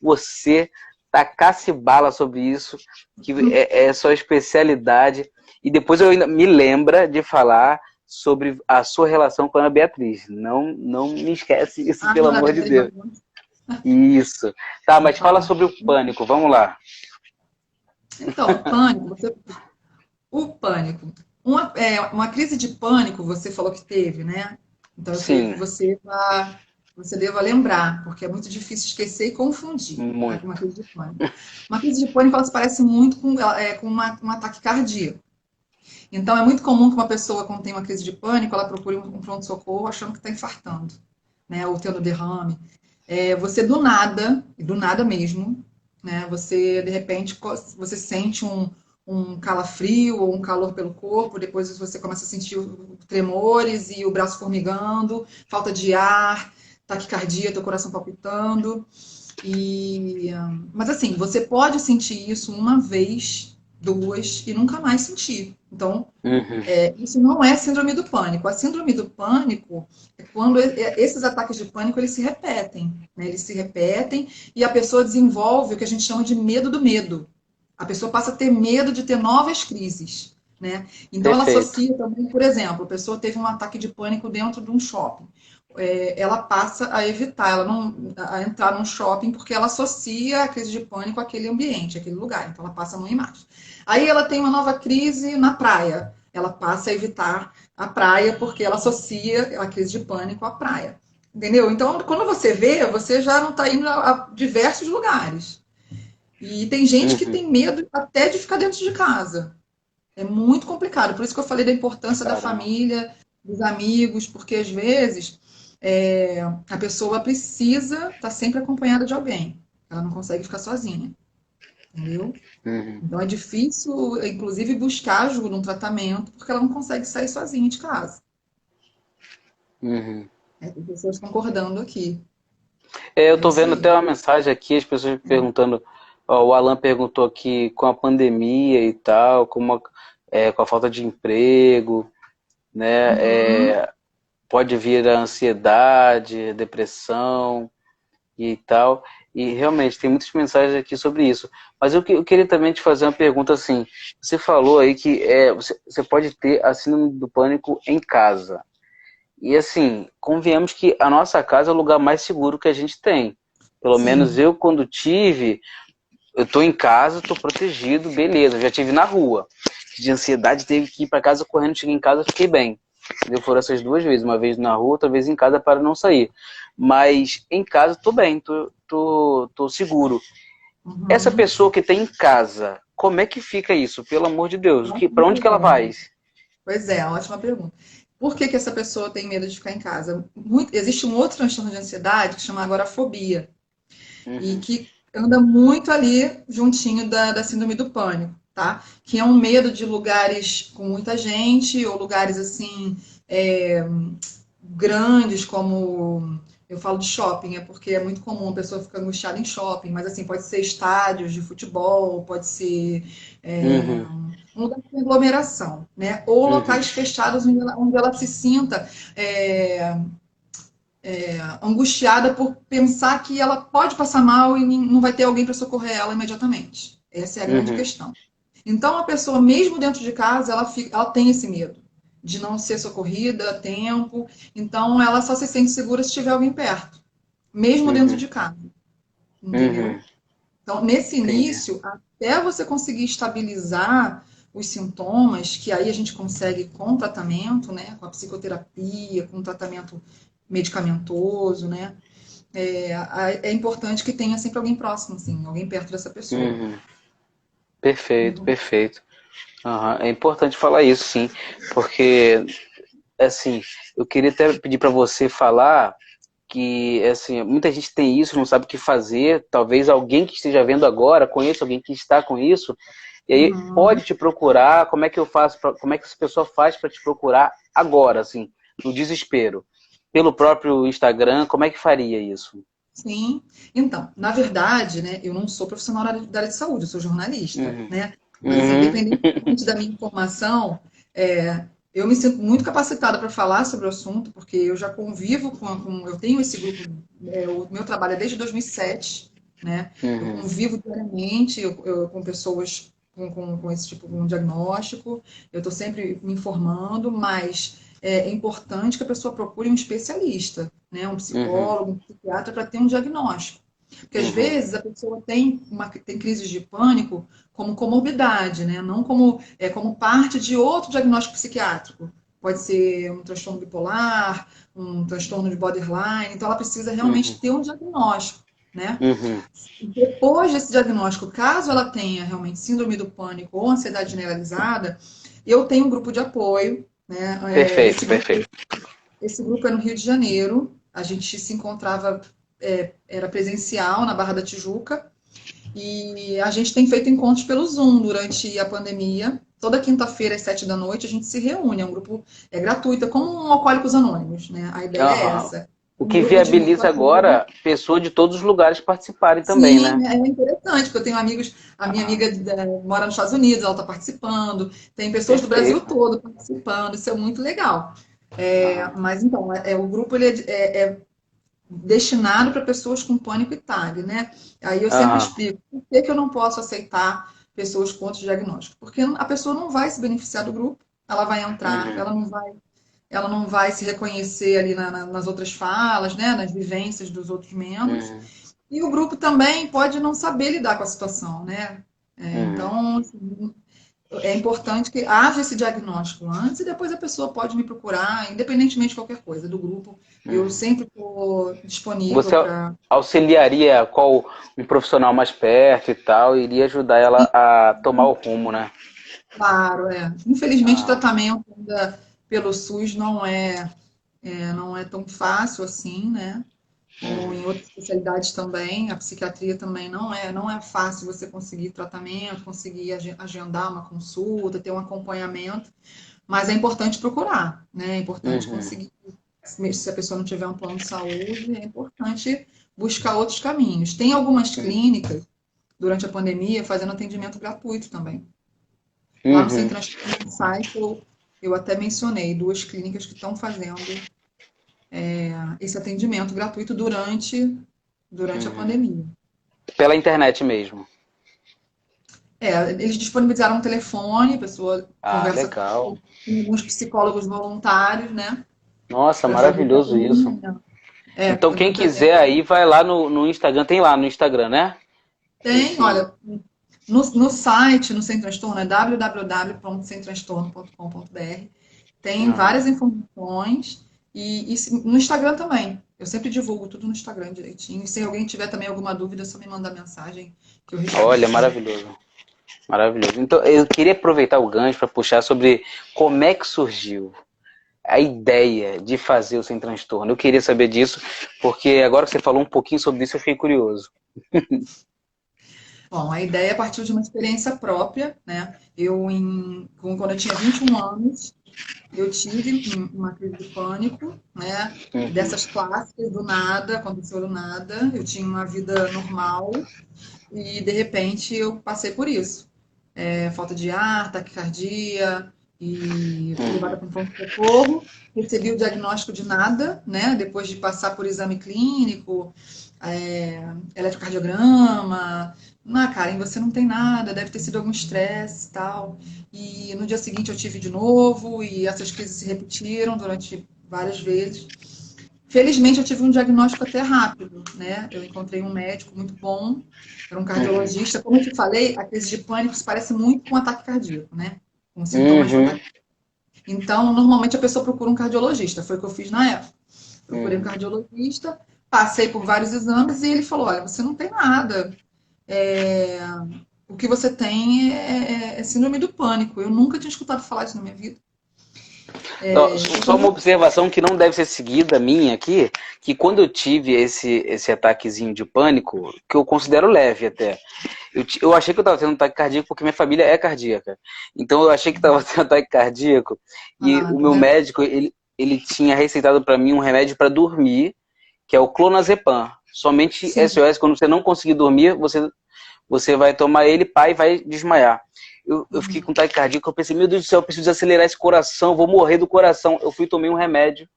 você tacasse bala sobre isso, que é sua especialidade. E depois eu ainda me lembra de falar sobre a sua relação com a Ana Beatriz. Não, não me esquece isso, Ah, pelo Ana amor de Beatriz, Deus. Isso. Tá, vou mas fala falar. sobre o pânico, vamos lá. Então, o pânico. Uma crise de pânico, você falou que teve, né? Então, eu creio que Sim, você deva lembrar, porque é muito difícil esquecer e confundir uma muito. crise de pânico. Uma crise de pânico, ela se parece muito com um ataque cardíaco. Então, é muito comum que uma pessoa, quando tem uma crise de pânico, ela procure um pronto-socorro achando que está infartando, né? Ou tendo derrame. Você do nada mesmo, né? Você, de repente, você sente um calafrio ou um calor pelo corpo, depois você começa a sentir tremores e o braço formigando, falta de ar, taquicardia, teu coração palpitando. Mas assim, você pode sentir isso uma vez, duas e nunca mais sentir. Então, Uhum. isso não é síndrome do pânico. A síndrome do pânico é quando esses ataques de pânico eles se repetem, né? Eles se repetem e a pessoa desenvolve o que a gente chama de medo do medo. A pessoa passa a ter medo de ter novas crises, né? Então ela Perfeito. associa também, por exemplo, a pessoa teve um ataque de pânico dentro de um shopping. Ela passa a evitar, ela não a entrar num shopping porque ela associa a crise de pânico àquele ambiente, àquele lugar. Então ela passa a não ir mais. Aí ela tem uma nova crise na praia. Ela passa a evitar a praia porque ela associa a crise de pânico à praia. Entendeu? Então, quando você vê, você já não está indo a diversos lugares. E tem gente que Uhum. tem medo até de ficar dentro de casa. É muito complicado. Por isso que eu falei da importância da Caramba. família, dos amigos, porque às vezes a pessoa precisa estar sempre acompanhada de alguém. Ela não consegue ficar sozinha, entendeu? Uhum. Então é difícil, inclusive, buscar ajuda, um tratamento, porque ela não consegue sair sozinha de casa. Uhum. Tem pessoas concordando aqui. Eu É tô isso vendo aí. até uma mensagem aqui, as pessoas me perguntando, ó, o Alan perguntou aqui com a pandemia e tal, com a falta de emprego, né? Uhum. Pode vir a ansiedade, a depressão e tal. E realmente tem muitas mensagens aqui sobre isso. Mas eu queria também te fazer uma pergunta assim. Você falou aí que você pode ter a síndrome do pânico em casa. E assim, convenhamos que a nossa casa é o lugar mais seguro que a gente tem. Pelo menos Sim. eu, quando tive, eu tô em casa, tô protegido, beleza. Eu já tive na rua. De ansiedade, teve que ir para casa correndo, cheguei em casa, fiquei bem. Entendeu? Foram essas duas vezes, uma vez na rua, outra vez em casa para não sair. Mas em casa tô bem, tô seguro. Essa Uhum. pessoa que tem em casa, como é que fica isso? Pelo amor de Deus, Ótima para onde que ela pergunta. vai? Pois é, ótima pergunta. Por que que essa pessoa tem medo de ficar em casa? Existe um outro transtorno de ansiedade que chama agorafobia e Uhum, que anda muito ali juntinho da síndrome do pânico, tá? Que é um medo de lugares com muita gente ou lugares assim é, grandes como eu falo de shopping, é porque é muito comum a pessoa ficar angustiada em shopping, mas assim, pode ser estádios de futebol, pode ser uhum, um lugar de aglomeração, né? Ou uhum, locais fechados onde ela se sinta é, angustiada por pensar que ela pode passar mal e não vai ter alguém para socorrer ela imediatamente. Essa é a grande uhum, questão. Então, a pessoa, mesmo dentro de casa, ela tem esse medo de não ser socorrida a tempo. Então, ela só se sente segura se tiver alguém perto, mesmo dentro uhum, de casa, uhum. entendeu? Então, nesse Entendi. início, até você conseguir estabilizar os sintomas, que aí a gente consegue com tratamento, né, com a psicoterapia, com tratamento medicamentoso, né, é importante que tenha sempre alguém próximo, assim, alguém perto dessa pessoa. Uhum. Perfeito, Uhum. perfeito. Aham. É importante falar isso, sim, porque assim, eu queria até pedir para você falar que assim, muita gente tem isso, não sabe o que fazer. Talvez alguém que esteja vendo agora conheça alguém que está com isso, e aí Uhum. pode te procurar. Como é que eu faço? Como é que essa pessoa faz para te procurar agora, assim, no desespero? Pelo próprio Instagram, como é que faria isso? Sim. Então, na verdade, né, eu não sou profissional da área de saúde, eu sou jornalista, Uhum. né? Mas Uhum. independentemente da minha informação, eu me sinto muito capacitada para falar sobre o assunto, porque eu já convivo eu tenho esse grupo, o meu trabalho é desde 2007, né? Eu Uhum. convivo diariamente com pessoas com esse tipo de diagnóstico, eu estou sempre me informando, mas é importante que a pessoa procure um especialista, né? Um Uhum, psicólogo, um psiquiatra, para ter um diagnóstico. Porque às uhum, vezes a pessoa tem crises de pânico como comorbidade, né? Não como parte de outro diagnóstico psiquiátrico. Pode ser um transtorno bipolar, um transtorno de borderline, então ela precisa realmente uhum, ter um diagnóstico, né? uhum. Depois desse diagnóstico, caso ela tenha realmente síndrome do pânico ou ansiedade generalizada, eu tenho um grupo de apoio, né? Perfeito, perfeito. Esse grupo é no Rio de Janeiro. A gente se encontrava, era presencial na Barra da Tijuca, e a gente tem feito encontros pelo Zoom durante a pandemia. Toda quinta-feira, às 7 da noite, a gente se reúne. É um grupo gratuito, é como um Alcoólicos Anônimos, né? A ideia é Aham. essa. O Um que grupo de mútuo viabiliza apoio. agora pessoas de todos os lugares participarem também, né? Sim, é interessante, porque eu tenho amigos, a minha Ah, amiga mora nos Estados Unidos, ela está participando, tem pessoas do Brasil perfeito. todo participando, isso é muito legal. Aham. Mas então, o grupo ele é destinado para pessoas com pânico e TAG, né? Aí eu sempre Aham. explico por que que eu não posso aceitar pessoas com outros diagnósticos, porque a pessoa não vai se beneficiar do grupo, ela vai entrar, Uhum. ela não vai se reconhecer ali nas outras falas, né? Nas vivências dos outros membros. Uhum. E o grupo também pode não saber lidar com a situação, né? Uhum. Então, assim, é importante que haja esse diagnóstico antes e depois a pessoa pode me procurar, independentemente de qualquer coisa, do grupo. Eu Uhum. sempre estou disponível Você para. auxiliaria qual um profissional mais perto e tal, e iria ajudar ela a tomar o rumo, né? Claro, é. Infelizmente, o Ah, tratamento ainda pelo SUS não é tão fácil assim, né? Como em uhum. outras especialidades também, a psiquiatria também não é fácil você conseguir tratamento, conseguir agendar uma consulta, ter um acompanhamento, mas é importante procurar, né? É importante Uhum. conseguir, se a pessoa não tiver um plano de saúde, é importante buscar outros caminhos. Tem algumas clínicas, durante a pandemia, fazendo atendimento gratuito também. Lá no Uhum. Centro no site, eu até mencionei duas clínicas que estão fazendo esse atendimento gratuito durante a Uhum. pandemia. Pela internet mesmo. Eles disponibilizaram um telefone, a pessoa Ah, conversa legal. com alguns psicólogos voluntários, né, Nossa, para fazer esse maravilhoso isso. atendimento. Então, É quem muito, quiser aí, vai lá no Instagram. Tem lá no Instagram, né? tem, Esse. olha, no site, no Sem Transtorno, é www.semtranstorno.com.br. Tem Aham. várias informações no Instagram também. Eu sempre divulgo tudo no Instagram direitinho. E se alguém tiver também alguma dúvida, é só me mandar mensagem que eu respondo Olha, também. maravilhoso. Maravilhoso. Então, eu queria aproveitar o gancho para puxar sobre como é que surgiu a ideia de fazer o Sem Transtorno. Eu queria saber disso, porque agora que você falou um pouquinho sobre isso, eu fiquei curioso. Bom, a ideia partiu de uma experiência própria, né? Quando eu tinha 21 anos, eu tive uma crise de pânico, né? Uhum. Dessas clássicas, do nada, aconteceu do nada. Eu tinha uma vida normal e, de repente, eu passei por isso. Falta de ar, taquicardia, e fui levada Uhum. para um pronto-socorro. Recebi o diagnóstico de nada, né? Depois de passar por exame clínico, eletrocardiograma. Karen, você não tem nada, deve ter sido algum estresse e tal. E no dia seguinte eu tive de novo, e essas crises se repetiram durante várias vezes. Felizmente eu tive um diagnóstico até rápido, né? Eu encontrei um médico muito bom, era um Uhum. cardiologista. Como eu te falei, a crise de pânico se parece muito com um ataque cardíaco, né? Com sintomas de um Uhum. ataque. Então, normalmente a pessoa procura um cardiologista. Foi o que eu fiz na época. Procurei um Uhum. cardiologista, passei por vários exames e ele falou: olha, você não tem nada. É, O que você tem é síndrome do pânico. Eu nunca tinha escutado falar isso na minha vida. Ó, E só uma quando observação que não deve ser seguida minha aqui, que quando eu tive esse ataquezinho de pânico, que eu considero leve até, eu achei que eu estava tendo um ataque cardíaco porque minha família é cardíaca. Então eu achei que estava tendo um ataque cardíaco e o tá meu vendo? médico, ele tinha receitado para mim um remédio para dormir, que é o clonazepam. Somente Sim. SOS, quando você não conseguir dormir, você vai tomar ele, pai, e vai desmaiar. Eu fiquei com taquicardia, eu pensei, meu Deus do céu, eu preciso acelerar esse coração, vou morrer do coração. Eu fui, tomei um remédio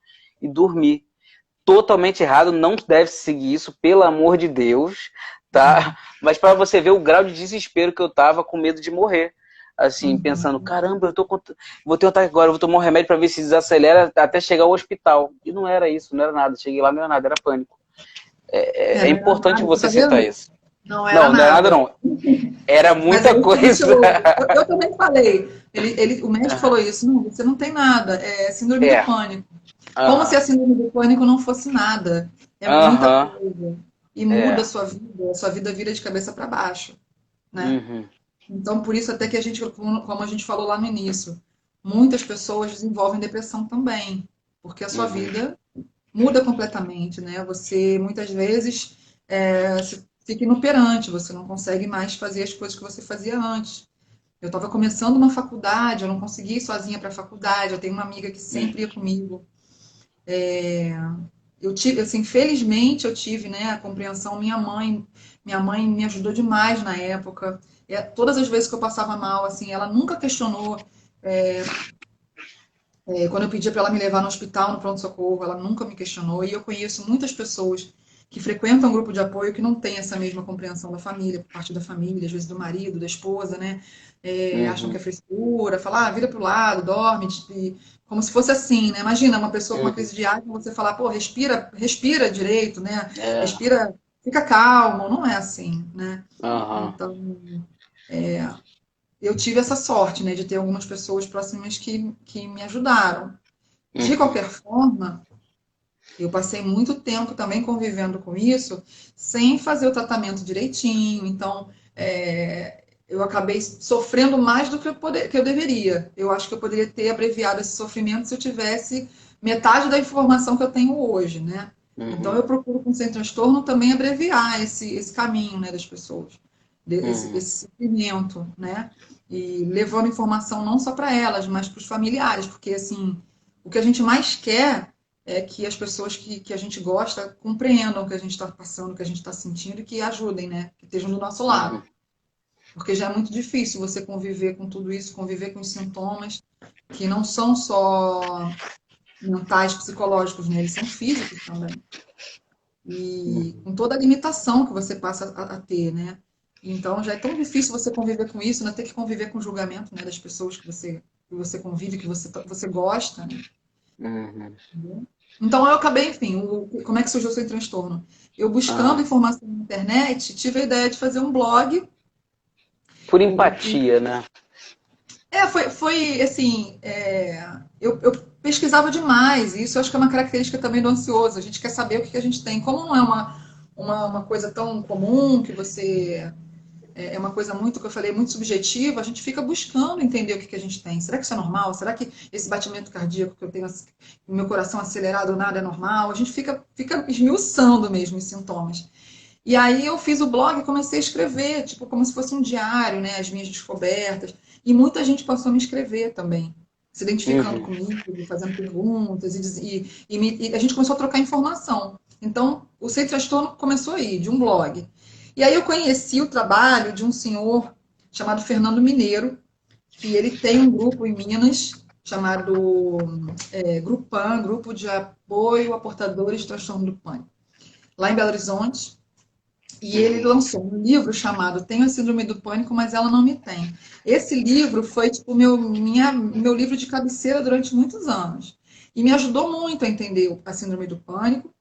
e dormi. Totalmente errado, não deve seguir isso, pelo amor de Deus, tá? Mas para você ver o grau de desespero que eu tava com medo de morrer. assim, pensando, Uhum. caramba, vou ter um ataque agora, eu vou tomar um remédio para ver se desacelera até chegar ao hospital. E não era isso, não era nada. Cheguei lá, não era nada, era pânico. É, É não era importante nada, você tá citar vendo? isso. Não era Não, não era nada, nada. não. Era Mas muita aí que coisa. você ouve. Eu também falei. O médico falou isso. Não, você não tem nada. É síndrome do É. pânico. Como se Aham. a síndrome do pânico não fosse nada. É muita Aham. coisa. E muda É. a sua vida vira de cabeça para baixo, né? Uhum. Então, por isso até que a gente, como a gente falou lá no início, muitas pessoas desenvolvem depressão também, porque a sua Uhum. vida muda completamente, né? Você muitas vezes se fica inoperante, você não consegue mais fazer as coisas que você fazia antes. Eu estava começando uma faculdade, eu não conseguia ir sozinha para a faculdade, eu tenho uma amiga que sempre ia comigo. Eu tive, assim, felizmente eu tive, né, a compreensão. Minha mãe me ajudou demais na época. Todas as vezes que eu passava mal, assim, ela nunca questionou. Quando eu pedia para ela me levar no hospital, no pronto-socorro, ela nunca me questionou. E eu conheço muitas pessoas que frequentam um grupo de apoio que não têm essa mesma compreensão da família, por parte da família, às vezes do marido, da esposa, né? Acham que Uhum. é frescura, falar, vira pro lado, dorme, como se fosse assim, né? Imagina uma pessoa com uma Uhum. crise de asma, você falar, pô, respira, respira direito, né? É. Respira, fica calmo, não é assim, né? Aham. Então, eu tive essa sorte, né, de ter algumas pessoas próximas que me ajudaram. De Uhum. qualquer forma, eu passei muito tempo também convivendo com isso, sem fazer o tratamento direitinho. Então, eu acabei sofrendo mais do que que eu deveria. Eu acho que eu poderia ter abreviado esse sofrimento se eu tivesse metade da informação que eu tenho hoje, né? Então, Uhum. eu procuro, com sem transtorno, também abreviar esse caminho, né, das pessoas, Uhum. esse sofrimento, né? E levando informação não só para elas, mas para os familiares, porque, assim, o que a gente mais quer é que as pessoas que a gente gosta compreendam o que a gente está passando, o que a gente está sentindo e que ajudem, né? Que estejam do nosso lado. Uhum. Porque já é muito difícil você conviver com tudo isso, conviver com os sintomas, que não são só mentais, psicológicos, né? Eles são físicos também. E Uhum. com toda a limitação que você passa a ter, né? Então já é tão difícil você conviver com isso, né? Ter que conviver com o julgamento, né? Das pessoas que você convive, que você gosta, né? Uhum. Então eu acabei, enfim, como é que surgiu o seu transtorno? Eu buscando Aham. informação na internet, tive a ideia de fazer um blog. Por O, empatia, né? foi assim, eu pesquisava demais, e isso eu acho que é uma característica também do ansioso. A gente quer saber o que a gente tem. Como não é uma coisa tão comum, que você é uma coisa muito, que eu falei, muito subjetiva, a gente fica buscando entender o que a gente tem. Será que isso é normal? Será que esse batimento cardíaco que eu tenho, o meu coração acelerado ou nada é normal? A gente fica esmiuçando mesmo os sintomas. E aí eu fiz o blog e comecei a escrever, tipo, como se fosse um diário, né? As minhas descobertas. E muita gente passou a me escrever também, se identificando Uhum. comigo, fazendo perguntas, e a gente começou a trocar informação. Então, o Sem Transtorno começou aí, de um blog. E aí eu conheci o trabalho de um senhor chamado Fernando Mineiro, que ele tem um grupo em Minas chamado Grupan, Grupo de Apoio a Portadores de Transtorno do Pânico, lá em Belo Horizonte. E ele Uhum. lançou um livro chamado Tenho a Síndrome do Pânico, mas ela não me tem. Esse livro foi tipo meu livro de cabeceira durante muitos anos. E me ajudou muito a entender a Síndrome do Pânico.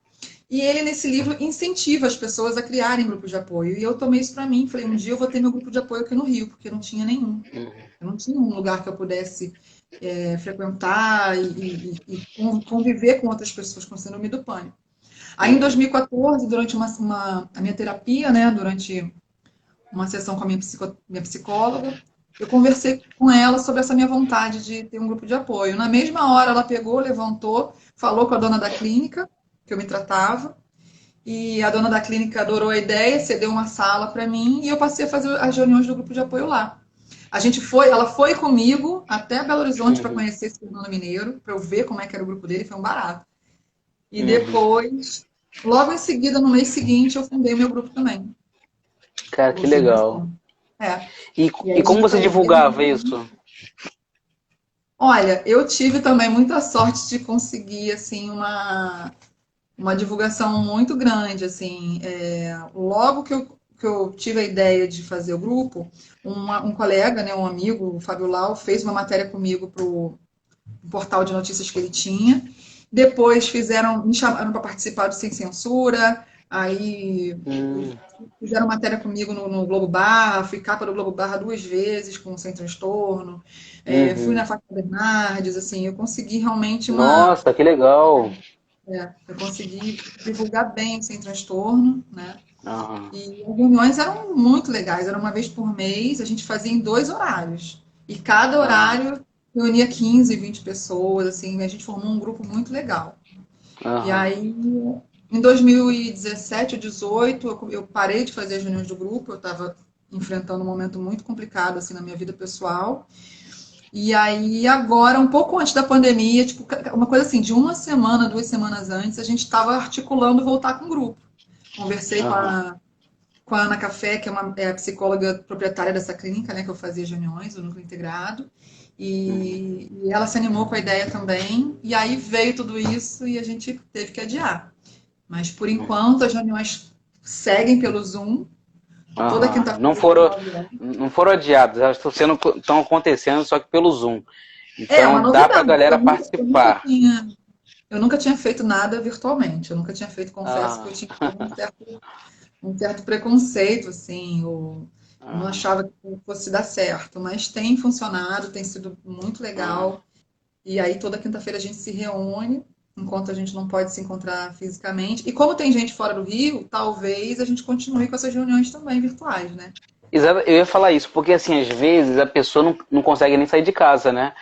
E ele, nesse livro, incentiva as pessoas a criarem grupos de apoio. E eu tomei isso para mim. Falei, um dia eu vou ter meu grupo de apoio aqui no Rio, porque não tinha nenhum. Uhum. Eu não tinha um lugar que eu pudesse frequentar e conviver com outras pessoas com síndrome do pânico. Aí, em Uhum. 2014, durante a minha terapia, né, durante uma sessão com a minha psicóloga, eu conversei com ela sobre essa minha vontade de ter um grupo de apoio. Na mesma hora, ela pegou, levantou, falou com a dona da clínica, que eu me tratava, e a dona da clínica adorou a ideia, cedeu uma sala para mim, e eu passei a fazer as reuniões do grupo de apoio lá. Ela foi comigo até Belo Horizonte para Uhum. conhecer esse Fernando Mineiro, para eu ver como é que era o grupo dele, foi um barato. E Uhum. depois, logo em seguida, no mês seguinte, eu fundei o meu grupo também, Cara, o que Sem legal. Transtorno. É. E, E aí e a como gente você foi divulgava isso? Olha, eu tive também muita sorte de conseguir assim uma divulgação muito grande, assim, logo que eu que eu tive a ideia de fazer o grupo, um colega, né, um amigo, o Fábio Lau, fez uma matéria comigo para o portal de notícias que ele tinha. Depois me chamaram para participar do Sem Censura, aí Hum, fizeram matéria comigo no Globo Barra, fui capa do Globo Barra 2 vezes com Sem Transtorno, fui uhum. na Fátima Bernardes, assim, eu consegui realmente Nossa, que legal. eu consegui divulgar bem o Sem Transtorno, né? Aham, E as reuniões eram muito legais, era uma vez por mês, a gente fazia em 2 horários. E cada aham, horário reunia 15, 20 pessoas, assim, a gente formou um grupo muito legal. E aham. aí, em 2017 ou 2018, eu parei de fazer as reuniões do grupo, eu estava enfrentando um momento muito complicado, assim, na minha vida pessoal. E aí, agora, um pouco antes da pandemia, tipo, uma coisa assim, de uma semana, 2 semanas antes, a gente estava articulando voltar com o grupo. Conversei Aham. com a Ana Café, que é a psicóloga proprietária dessa clínica, né, que eu fazia as reuniões, o núcleo integrado, Uhum. e ela se animou com a ideia também, e aí veio tudo isso e a gente teve que adiar. Mas por enquanto as reuniões seguem pelo Zoom, toda Aham. quinta-feira às 9 horas. Não foram adiados, elas estão acontecendo só que pelo Zoom. É uma Então dá pra novidade. galera participar. Eu nunca tinha feito nada virtualmente. Eu nunca tinha feito, confesso que eu Aham. tinha um certo preconceito, assim, eu não Aham. achava que fosse dar certo, mas tem funcionado, tem sido muito Aham. legal. E aí toda quinta-feira a gente se reúne, enquanto a gente não pode se encontrar fisicamente. E como tem gente fora do Rio, talvez a gente continue com essas reuniões também virtuais, né? Exato, eu ia falar isso, porque assim, às vezes a pessoa não consegue nem sair de casa, né?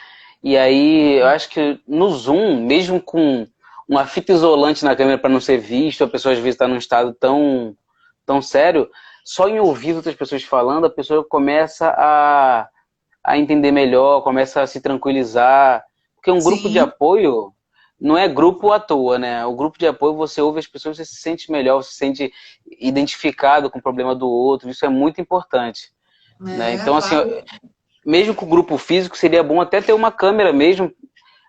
E aí eu acho que no Zoom, mesmo com uma fita isolante na câmera para não ser visto, a pessoa às vezes está num estado tão sério, só em ouvir outras pessoas falando, a pessoa começa a entender melhor, começa a se tranquilizar. Porque um grupo de Sim, apoio não é grupo à toa, né? O grupo de apoio você ouve as pessoas, você se sente melhor, você se sente identificado com o problema do outro, isso é muito importante. Né? Então, assim, claro. mesmo com o grupo físico, seria bom até ter uma câmera mesmo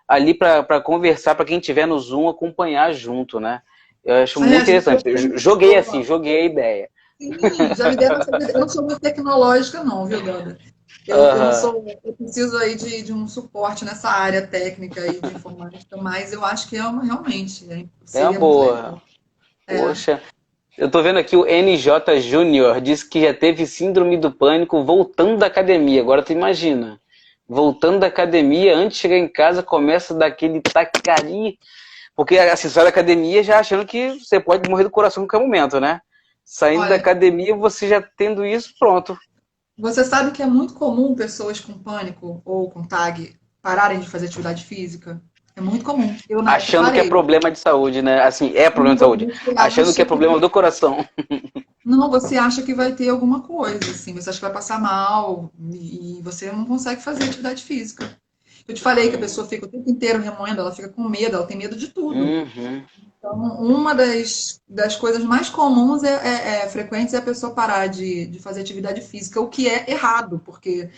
ali para conversar, para quem estiver no Zoom acompanhar junto, né? Eu acho É, muito a gente já interessante. Eu joguei assim, pensou. joguei a ideia. Sim, já me deram essa ideia. Eu não sou muito tecnológica, não, viu, Danda? Eu não Aham. sou. Eu preciso aí de um suporte nessa área técnica aí de informática, mas eu acho que realmente É uma seria muito legal. boa. É. Poxa, eu tô vendo aqui o NJ Júnior, disse que já teve síndrome do pânico voltando da academia. Agora tu imagina, voltando da academia, antes de chegar em casa, começa daquele taquicardia. Porque assim, sai da academia já achando que você pode morrer do coração em qualquer momento, né? Saindo da Olha, academia, você já tendo isso, pronto. você sabe que é muito comum pessoas com pânico ou com TAG pararem de fazer atividade física? É muito comum. Eu, na época, Achando que é parei. problema de saúde, né? Assim, é problema Não, de saúde. você Achando que é acha problema do coração. não, você acha que vai ter alguma coisa, assim, você acha que vai passar mal e você não consegue fazer atividade física. Eu te falei que a pessoa fica o tempo inteiro remoendo, ela fica com medo, ela tem medo de tudo. Uhum. Então, uma das coisas mais comuns frequentes é a pessoa parar de fazer atividade física, o que é errado, porque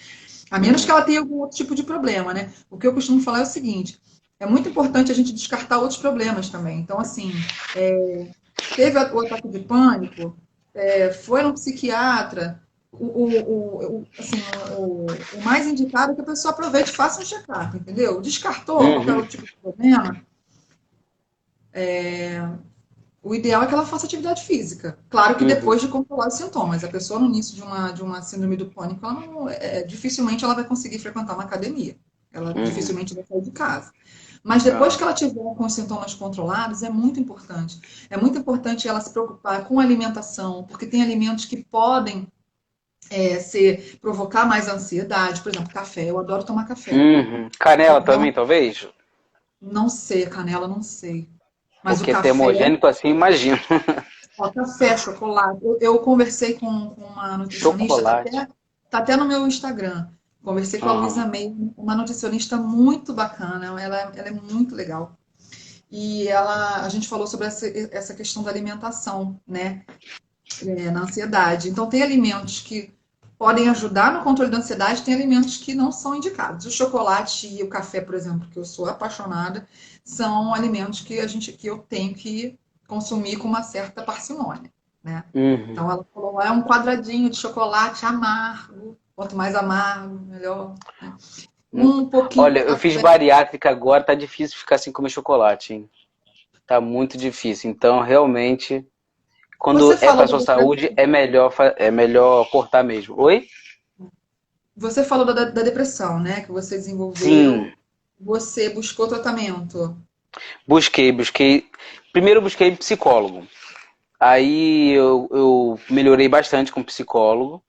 a menos que Uhum. ela tenha algum outro tipo de problema, né? O que eu costumo falar é o seguinte: é muito importante a gente descartar outros problemas também. Então, assim, teve o ataque de pânico, foi no psiquiatra, assim, o mais indicado é que a pessoa aproveite e faça um check-up, entendeu? Descartou qualquer Uhum. outro tipo de problema, o ideal é que ela faça atividade física. Claro que Uhum. depois de controlar os sintomas. A pessoa no início de uma síndrome do pânico, dificilmente ela vai conseguir frequentar uma academia. Ela Uhum. dificilmente vai sair de casa. Mas depois Ah. que ela tiver com os sintomas controlados, é muito importante. É muito importante ela se preocupar com a alimentação, porque tem alimentos que podem provocar mais ansiedade. Por exemplo, café. Eu adoro tomar café. Uhum. Canela Então, também, talvez? não sei, a canela, não sei. Mas o Porque café, termogênico assim, imagino. ó, café, chocolate. Eu conversei com uma nutricionista, Chocolate. tá até no meu Instagram. Conversei com a Luísa Aham. May, uma nutricionista muito bacana. Ela é muito legal. E a gente falou sobre essa questão da alimentação, né? Na ansiedade. Então, tem alimentos que podem ajudar no controle da ansiedade, tem alimentos que não são indicados. O chocolate e o café, por exemplo, que eu sou apaixonada, são alimentos que eu tenho que consumir com uma certa parcimônia, né? Uhum. Então, ela falou é um quadradinho de chocolate amargo. Quanto mais amargo, melhor. Né? Um pouquinho Olha, de eu fiz café. bariátrica agora, tá difícil ficar sem comer chocolate, hein? Tá muito difícil. Então, realmente, quando Você é falou pra da sua saúde, depressão. é melhor cortar mesmo. Oi? Você falou da depressão, né? Que você desenvolveu. Sim, Você buscou tratamento. busquei. Primeiro eu busquei psicólogo. Aí eu melhorei bastante com psicólogo.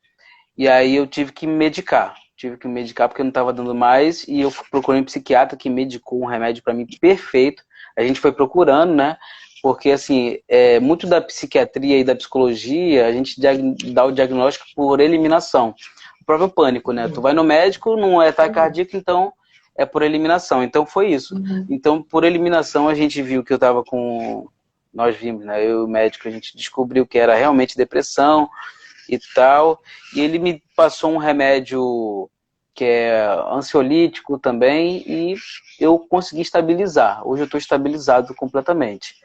E aí eu tive que me medicar. Tive que me medicar porque eu não estava dando mais. E eu procurei um psiquiatra que medicou um remédio para mim perfeito. A gente foi procurando, né? Porque, assim, muito da psiquiatria e da psicologia, a gente dá o diagnóstico por eliminação. O próprio pânico, né? Tu vai no médico, não é ataque cardíaco, então é por eliminação. Então foi isso. Uhum. Então, por eliminação, a gente viu que eu estava com. Nós vimos, né? Eu e o médico, a gente descobriu que era realmente depressão e tal. E ele me passou um remédio que é ansiolítico também e eu consegui estabilizar. Hoje eu estou estabilizado completamente.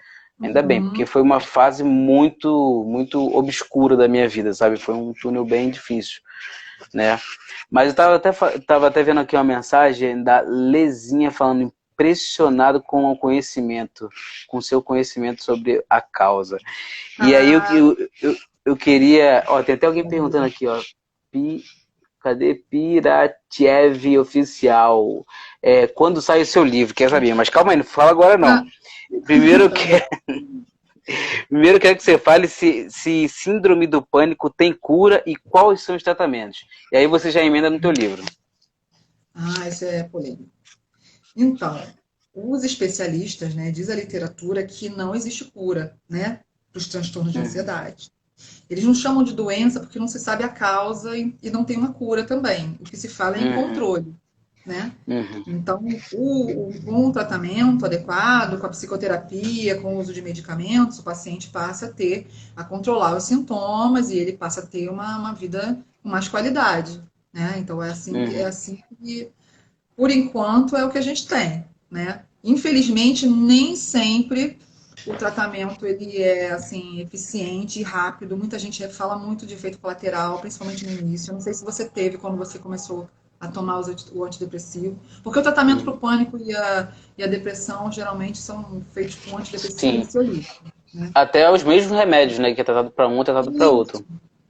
Ainda bem, porque Uhum. foi uma fase muito obscura da minha vida, sabe? Foi um túnel bem difícil, né? Mas eu tava até vendo aqui uma mensagem da Lezinha falando impressionado com o conhecimento, com o seu conhecimento sobre a causa. E aí Ah, eu queria. Ó, tem até alguém perguntando aqui, ó. Pi, cadê Piratiev Oficial? Quando sai o seu livro? Quer saber? Mas calma aí, não fala agora não. ah, Primeiro, tá bom. primeiro eu quero que você fale se síndrome do pânico tem cura e quais são os tratamentos. E aí você já emenda no teu livro. Ah, isso é polêmico. Então, os especialistas, né, diz a literatura que não existe cura, né, para os transtornos de Uhum, ansiedade. Eles não chamam de doença porque não se sabe a causa e não tem uma cura também. O que se fala é em uhum, controle, né? uhum, Então, com o tratamento adequado, com a psicoterapia, com o uso de medicamentos, o paciente passa a controlar os sintomas e ele passa a ter uma vida com mais qualidade, né? Então, é uhum. assim que, por enquanto, é o que a gente tem, né? Infelizmente, nem sempre o tratamento ele é assim eficiente e rápido. Muita gente fala muito de efeito colateral, principalmente no início. Eu não sei se você teve quando você começou a tomar o antidepressivo, porque o tratamento para Uhum. o pânico e a depressão geralmente são feitos com antidepressivo e Sim. ansiolítico, né? Até os mesmos remédios, né? Que é tratado para um, é tratado para Isso, outro.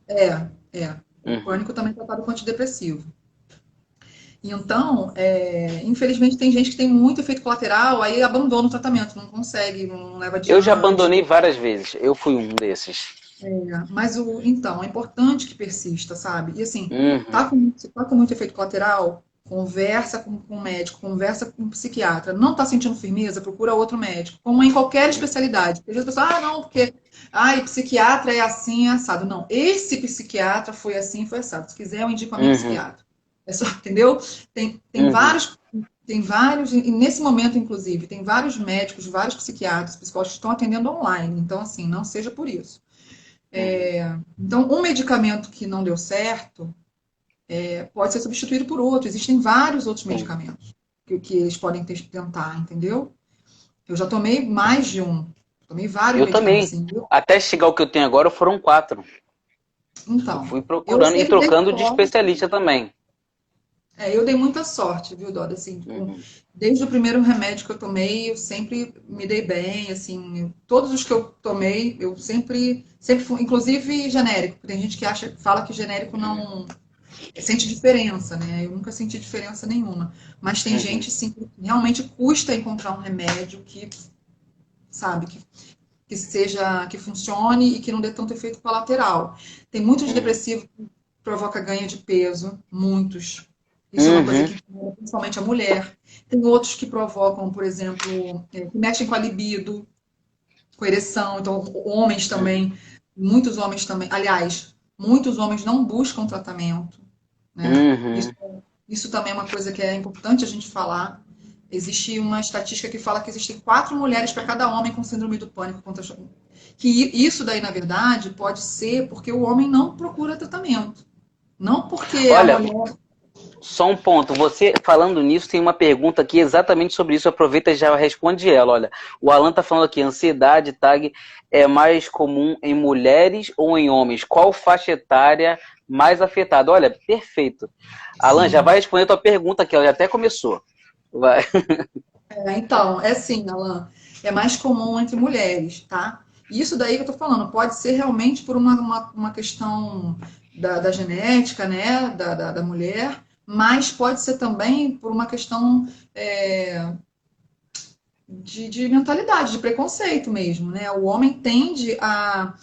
é. O Uhum. pânico também é tratado com antidepressivo. Então, infelizmente, tem gente que tem muito efeito colateral, aí abandona o tratamento, não consegue, não leva Eu já adiante. abandonei várias vezes. Eu fui um desses. Mas então, é importante que persista, sabe? E assim, Uhum, se tá com muito efeito colateral, conversa com o médico, conversa com o psiquiatra. Não tá sentindo firmeza, procura outro médico, como em qualquer especialidade. Porque às vezes a pessoa, não, porque psiquiatra é assim, é assado. Não, esse psiquiatra foi assim, foi assado. Se quiser, eu indico a minha uhum, psiquiatra. É só, entendeu? Tem uhum, vários, e nesse momento, inclusive, tem vários médicos, vários psiquiatras, psicólogos que estão atendendo online. Então, assim, não seja por isso. uhum. Então, um medicamento que não deu certo pode ser substituído por outro. Existem vários outros Sim. medicamentos que eles podem tentar, entendeu? Eu já tomei mais de um. Tomei vários Eu medicamentos também. assim. Até chegar ao que eu tenho agora foram 4. Eu Então, fui eu procurando e sempre dei trocando de sorte. especialista também. Eu dei muita sorte, viu, Doda? Assim, Uhum, desde o primeiro remédio que eu tomei, eu sempre me dei bem, assim, todos os que eu tomei, eu sempre fui, inclusive genérico. Tem gente que fala que genérico não sente diferença, né? Eu nunca senti diferença nenhuma. Mas tem uhum, gente, sim, que realmente custa encontrar um remédio que, sabe, que seja, que funcione e que não dê tanto efeito colateral. Tem muitos uhum, depressivos que provoca ganho de peso, muitos. Isso é uma coisa uhum, que incomoda principalmente a mulher. Tem outros que provocam, por exemplo, que mexem com a libido, com a ereção. Então, homens uhum, também, muitos homens também, aliás, muitos homens não buscam tratamento, né? uhum. Isso também é uma coisa que é importante a gente falar. Existe uma estatística que fala que existem 4 mulheres para cada homem com síndrome do pânico. Que isso daí, na verdade, pode ser porque o homem não procura tratamento. Não porque a Olha, mulher. Só um ponto. Você falando nisso, tem uma pergunta aqui exatamente sobre isso. Aproveita e já responde ela. Olha, o Alan tá falando aqui, ansiedade, TAG, é mais comum em mulheres ou em homens? Qual faixa etária mais afetada? Olha, perfeito. Alan, já Sim. vai responder a tua pergunta aqui, ela já até começou. Vai. Então, é assim, Alan, é mais comum entre mulheres, tá? Isso daí que eu tô falando, pode ser realmente por uma questão da genética, né, da mulher, mas pode ser também por uma questão de mentalidade, de preconceito mesmo, né? O homem tende a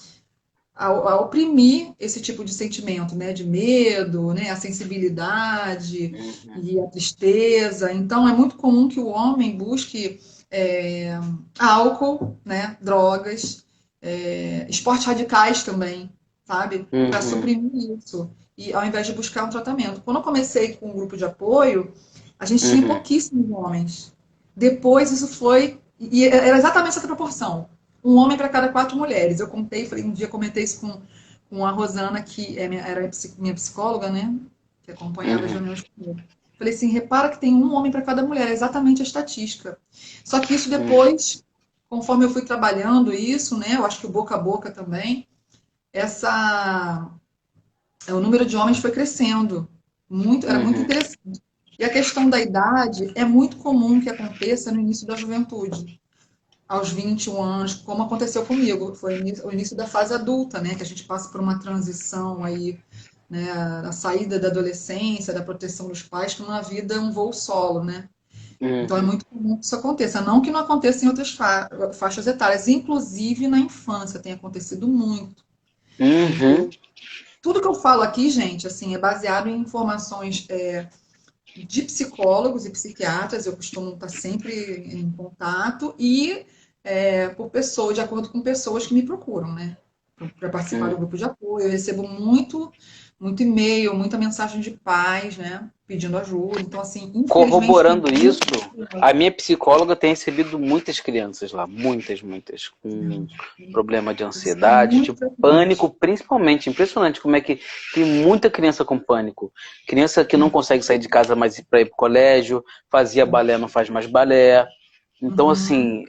oprimir esse tipo de sentimento, né? De medo, né? A sensibilidade e a tristeza. Então, é muito comum que o homem busque é, álcool, né? Drogas, esportes radicais também, sabe? Para Uhum, suprimir isso. E ao invés de buscar um tratamento. Quando eu comecei com um grupo de apoio, a gente tinha uhum, pouquíssimos homens. Depois isso foi. E era exatamente essa proporção. Um homem para cada quatro mulheres. Eu contei, falei, um dia comentei isso com a Rosana, que era minha psicóloga, né? Que acompanhava as uhum, reuniões comigo. Falei assim, repara que tem um homem para cada mulher, é exatamente a estatística. Só que isso uhum, depois, conforme eu fui trabalhando isso, né? Eu acho que o boca a boca também, essa, o número de homens foi crescendo. Era muito uhum. interessante. E a questão da idade é muito comum que aconteça no início da juventude aos 21 anos, como aconteceu comigo. Foi o início da fase adulta, né? Que a gente passa por uma transição aí, né? A saída da adolescência, da proteção dos pais, para uma vida, um voo solo, né? Então é Uhum. muito comum que isso aconteça. Não que não aconteça em outras faixas etárias, inclusive na infância tem acontecido muito. Uhum. Tudo que eu falo aqui, gente, assim, é baseado em informações de psicólogos e psiquiatras, eu costumo estar sempre em contato, e por pessoas, de acordo com pessoas que me procuram, né? Para participar do Uhum. grupo de apoio. Eu recebo muito e-mail, muita mensagem de pais, né? Pedindo ajuda. Então, assim, infelizmente tem Corroborando isso, muito. a minha psicóloga tem recebido muitas crianças lá, muitas, com problema de Isso é ansiedade, muito tipo frequente. pânico, principalmente. Impressionante como é que tem muita criança com pânico. Criança que não consegue sair de casa mais para ir para o colégio, fazia balé, não faz mais balé. Então, Uhum, assim,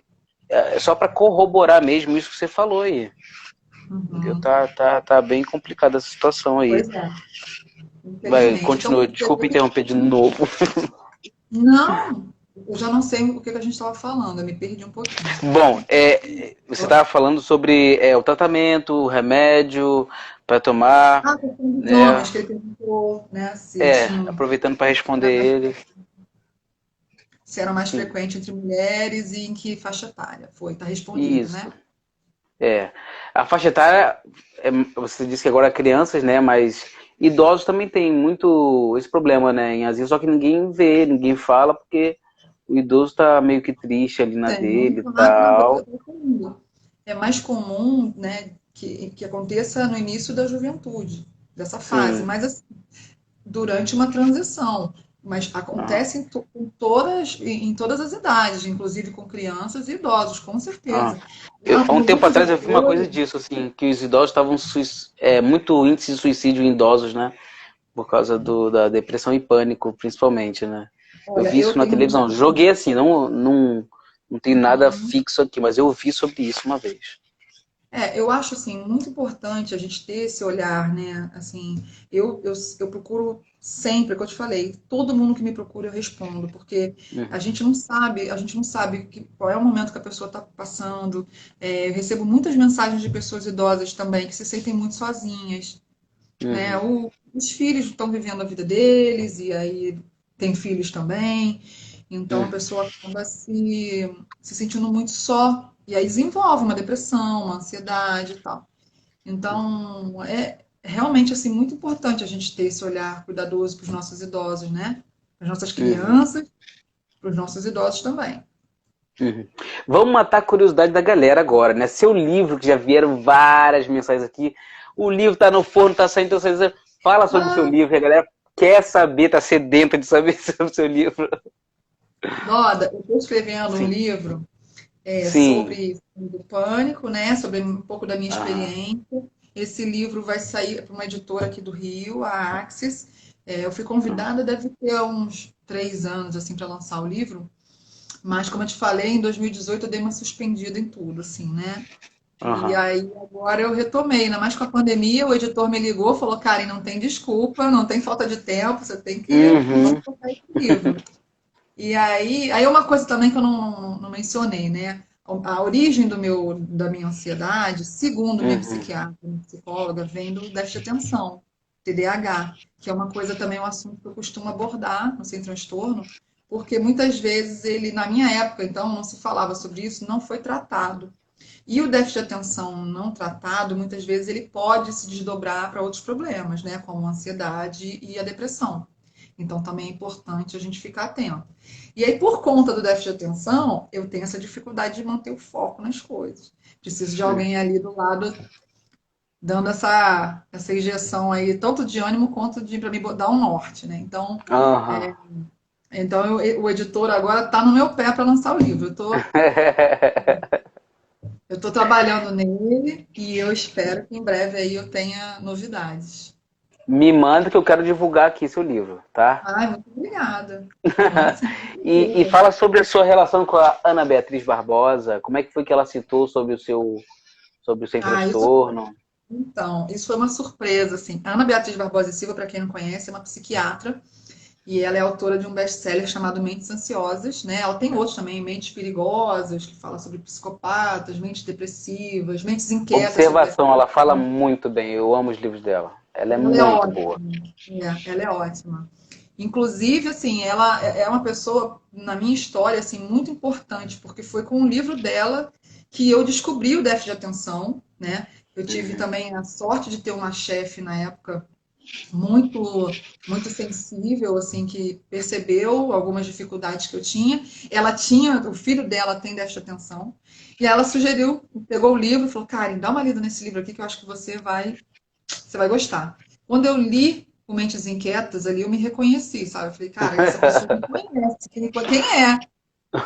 é só para corroborar mesmo isso que você falou aí. Entendeu? uhum. Tá bem complicada essa situação aí. Pois é, Vai, infelizmente. Então, continua. Desculpa interromper de novo. não, eu já não sei o que a gente estava falando, eu me perdi um pouquinho. Bom, você estava falando sobre o tratamento, o remédio para tomar, Ah, a questão dos né? homens, que ele perguntou, né, se tinham, Aproveitando para responder ele. se era mais Sim, frequente entre mulheres e em que faixa etária. Foi, tá respondido, isso. né? É. A faixa etária, você disse que agora é crianças, né? Mas idosos também tem muito esse problema, né? Em asilo, só que ninguém vê, ninguém fala, porque o idoso tá meio que triste ali na Tem, dele e claro, não, tal. tô falando. É mais comum, né, que aconteça no início da juventude, dessa fase, Sim. mas assim, durante uma transição. Mas Ah, acontece em todas as idades, inclusive com crianças e idosos, com ah. certeza. Há um No tempo grupo de atrás eu vi uma coisa apoio, disso, assim, que os idosos estavam muito índice de suicídio em idosos, né? Por causa da depressão e pânico, principalmente, né? Eu olha, vi isso na televisão. Joguei assim, não tem nada Uhum. fixo aqui, mas eu vi sobre isso uma vez. Eu acho assim muito importante a gente ter esse olhar, né? Assim, eu procuro sempre, como eu te falei, todo mundo que me procura eu respondo, porque Uhum, a gente não sabe qual é o momento que a pessoa está passando. Eu recebo muitas mensagens de pessoas idosas também que se sentem muito sozinhas, né? uhum, Os filhos estão vivendo a vida deles e aí tem filhos também, então a uhum. pessoa acaba se sentindo muito só e aí desenvolve uma depressão, uma ansiedade e tal. Então é realmente assim muito importante a gente ter esse olhar cuidadoso para os nossos idosos, né? Para as nossas Uhum, crianças, para os nossos idosos também. uhum. Vamos matar a curiosidade da galera agora, né? Seu livro, que já vieram várias mensagens aqui. O livro tá no forno, tá saindo, tá saindo. Fala sobre o seu Ah, livro, que a galera quer saber, tá sedenta de saber sobre o seu livro. Doda, eu estou escrevendo um Sim, livro sim. sobre o pânico, né? Sobre um pouco da minha Ah, experiência. Esse livro vai sair para uma editora aqui do Rio, a Axis, Eu fui convidada, deve ter uns 3 anos, assim, para lançar o livro, mas como eu te falei, em 2018 eu dei uma suspendida em tudo, assim, né? E Aham. aí agora eu retomei, ainda mais com a pandemia, o editor me ligou, falou, Karen, não tem desculpa, não tem falta de tempo, você tem que, vamos Uhum. tocar esse livro. E aí uma coisa também que eu não mencionei, né? A origem da minha ansiedade, segundo minha Uhum. psiquiatra, minha psicóloga, vem do déficit de atenção, TDAH, que é uma coisa também, um assunto que eu costumo abordar no Sem Transtorno, porque muitas vezes ele, na minha época, então, não se falava sobre isso, não foi tratado. E o déficit de atenção não tratado, muitas vezes ele pode se desdobrar para outros problemas, né, como a ansiedade e a depressão. Então também é importante a gente ficar atento. E aí, por conta do déficit de atenção, eu tenho essa dificuldade de manter o foco nas coisas. Preciso de alguém ali do lado dando essa injeção aí, tanto de ânimo quanto de para me dar um norte, né? Aham. O editor agora está no meu pé para lançar o livro. Eu estou trabalhando nele e eu espero que em breve aí eu tenha novidades. Me manda que eu quero divulgar aqui seu livro, tá? Ai, muito obrigada. Manda sim, com E certeza. fala sobre a sua relação com a Ana Beatriz Barbosa. Como é que foi que ela citou sobre o sem Ah, transtorno? isso foi uma surpresa, assim. A Ana Beatriz Barbosa e Silva, para quem não conhece, é uma psiquiatra e ela é autora de um best-seller chamado Mentes Ansiosas, né? Ela tem outros também, Mentes Perigosas, que fala sobre psicopatas, mentes depressivas, mentes inquietas sobre Observação, ela fala depressão. muito bem. Eu amo os livros dela. Ela é Ela é muito boa. ótima. Ela é ótima. Inclusive, assim, ela é uma pessoa, na minha história, assim, muito importante, porque foi com o livro dela que eu descobri o déficit de atenção, né? Eu tive Uhum. também a sorte de ter uma chefe na época muito sensível, assim, que percebeu algumas dificuldades que eu tinha. O filho dela tem déficit de atenção, e ela sugeriu, pegou o livro e falou, Karen, dá uma lida nesse livro aqui que eu acho que você vai gostar. Quando eu li o Mentes Inquietas ali, eu me reconheci, sabe? Eu falei, cara, essa pessoa me conhece, quem é?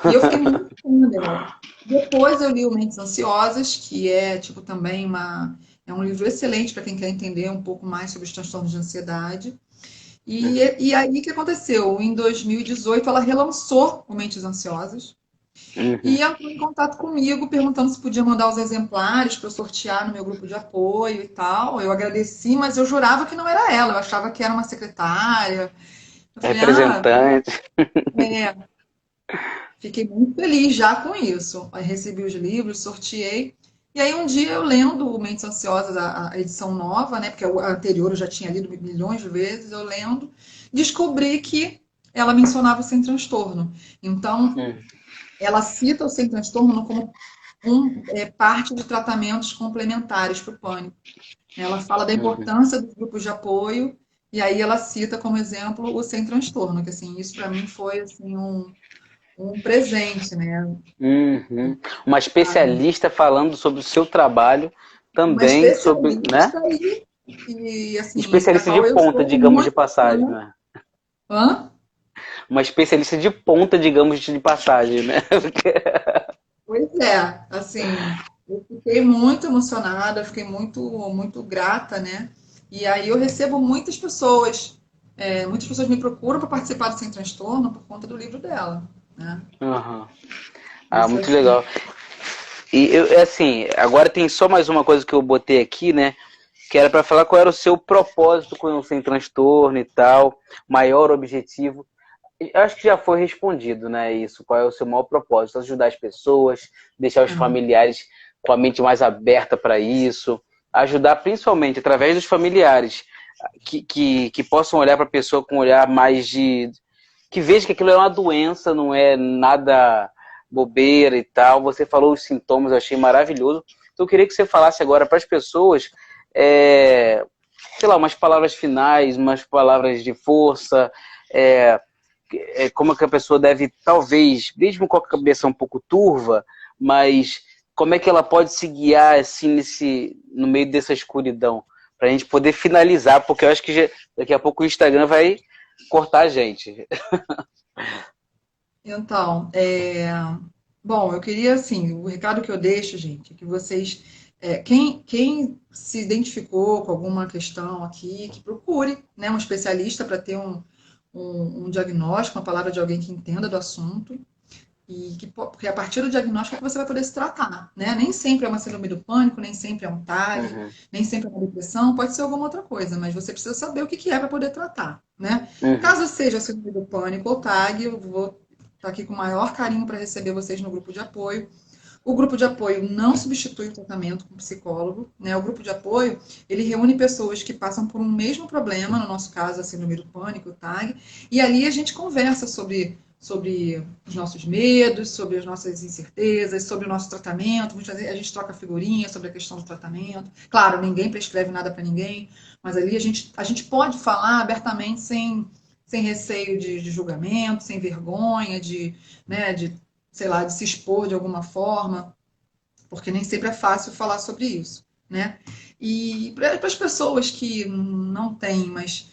E eu fiquei muito fã dela. Depois eu li o Mentes Ansiosas, que é, tipo, também é um livro excelente para quem quer entender um pouco mais sobre os transtornos de ansiedade. E aí, o que aconteceu? Em 2018, ela relançou o Mentes Ansiosas Uhum. e entrou em contato comigo, perguntando se podia mandar os exemplares para eu sortear no meu grupo de apoio e tal. Eu agradeci, mas eu jurava que não era ela, eu achava que era uma secretária. Eu falei, Representante. é, fiquei muito feliz já com isso. Aí recebi os livros, sorteei. E aí um dia eu lendo o Mentes Ansiosas, a edição nova, né? Porque a anterior eu já tinha lido milhões de vezes, eu lendo, descobri que ela mencionava o sem transtorno. Então, Uhum. ela cita o sem transtorno como parte de tratamentos complementares para o pânico. Ela fala da Uhum. importância dos grupos de apoio e aí ela cita como exemplo o sem transtorno, que assim, isso para mim foi assim um presente, né? Uhum. Uma Sabe? especialista falando sobre o seu trabalho, Uma também sobre, né? especialista aí e assim, da Especialista de qual eu ponta, sou digamos de muito passagem, fã. né? Hã? Uma especialista de ponta, digamos de passagem, né? Pois é, assim, eu fiquei muito emocionada, fiquei muito grata, né? E aí eu recebo muitas pessoas me procuram para participar do Sem Transtorno por conta do livro dela, né? Uhum. Ah, Isso muito assim, legal. E assim, agora tem só mais uma coisa que eu botei aqui, né? Que era para falar qual era o seu propósito com o Sem Transtorno e tal, maior objetivo. Eu acho que já foi respondido, né? Isso. Qual é o seu maior propósito? Ajudar as pessoas, deixar os é, familiares com a mente mais aberta para isso, ajudar principalmente através dos familiares que possam olhar para a pessoa com um olhar mais de. Que veja que aquilo é uma doença, não é nada bobeira e tal. Você falou os sintomas, eu achei maravilhoso. Então eu queria que você falasse agora para as pessoas, sei lá, umas palavras finais, umas palavras de força, é, como é que a pessoa deve, talvez, mesmo com a cabeça um pouco turva, mas como é que ela pode se guiar assim no meio dessa escuridão, para a gente poder finalizar, porque eu acho que daqui a pouco o Instagram vai cortar a gente. então, bom, eu queria assim, o recado que eu deixo, gente, é que vocês quem se identificou com alguma questão aqui, que procure, né, um especialista para ter um diagnóstico, uma palavra de alguém que entenda do assunto, porque a partir do diagnóstico é que você vai poder se tratar, né? Nem sempre é uma síndrome do pânico, nem sempre é um TAG, Uhum, nem sempre é uma depressão, pode ser alguma outra coisa, mas você precisa saber o que que é para poder tratar, né? uhum. Caso seja síndrome do pânico ou TAG, eu vou estar aqui com o maior carinho para receber vocês no grupo de apoio. O grupo de apoio não substitui o tratamento com psicólogo, né? O grupo de apoio, ele reúne pessoas que passam por um mesmo problema, no nosso caso, a síndrome do pânico, o TAG, e ali a gente conversa sobre os nossos medos, sobre as nossas incertezas, sobre o nosso tratamento. Muitas vezes a gente troca figurinha sobre a questão do tratamento. Claro, ninguém prescreve nada para ninguém, mas ali a gente pode falar abertamente sem receio de julgamento, sem vergonha, né, sei lá, de se expor de alguma forma, porque nem sempre é fácil falar sobre isso, né? E para as pessoas que não têm, mas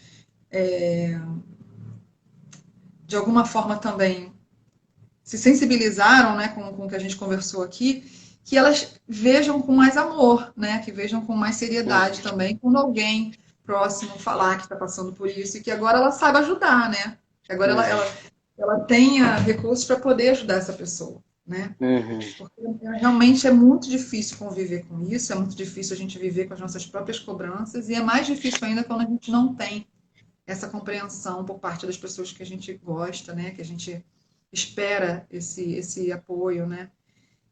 de alguma forma também se sensibilizaram, né, com o que a gente conversou aqui, que elas vejam com mais amor, né, que vejam com mais seriedade Uhum. também quando alguém próximo falar que está passando por isso e que agora ela saiba ajudar, né? Que agora Uhum. ela tenha recursos para poder ajudar essa pessoa, né? Uhum. Porque realmente é muito difícil conviver com isso, é muito difícil a gente viver com as nossas próprias cobranças, e é mais difícil ainda quando a gente não tem essa compreensão por parte das pessoas que a gente gosta, né? Que a gente espera esse apoio, né?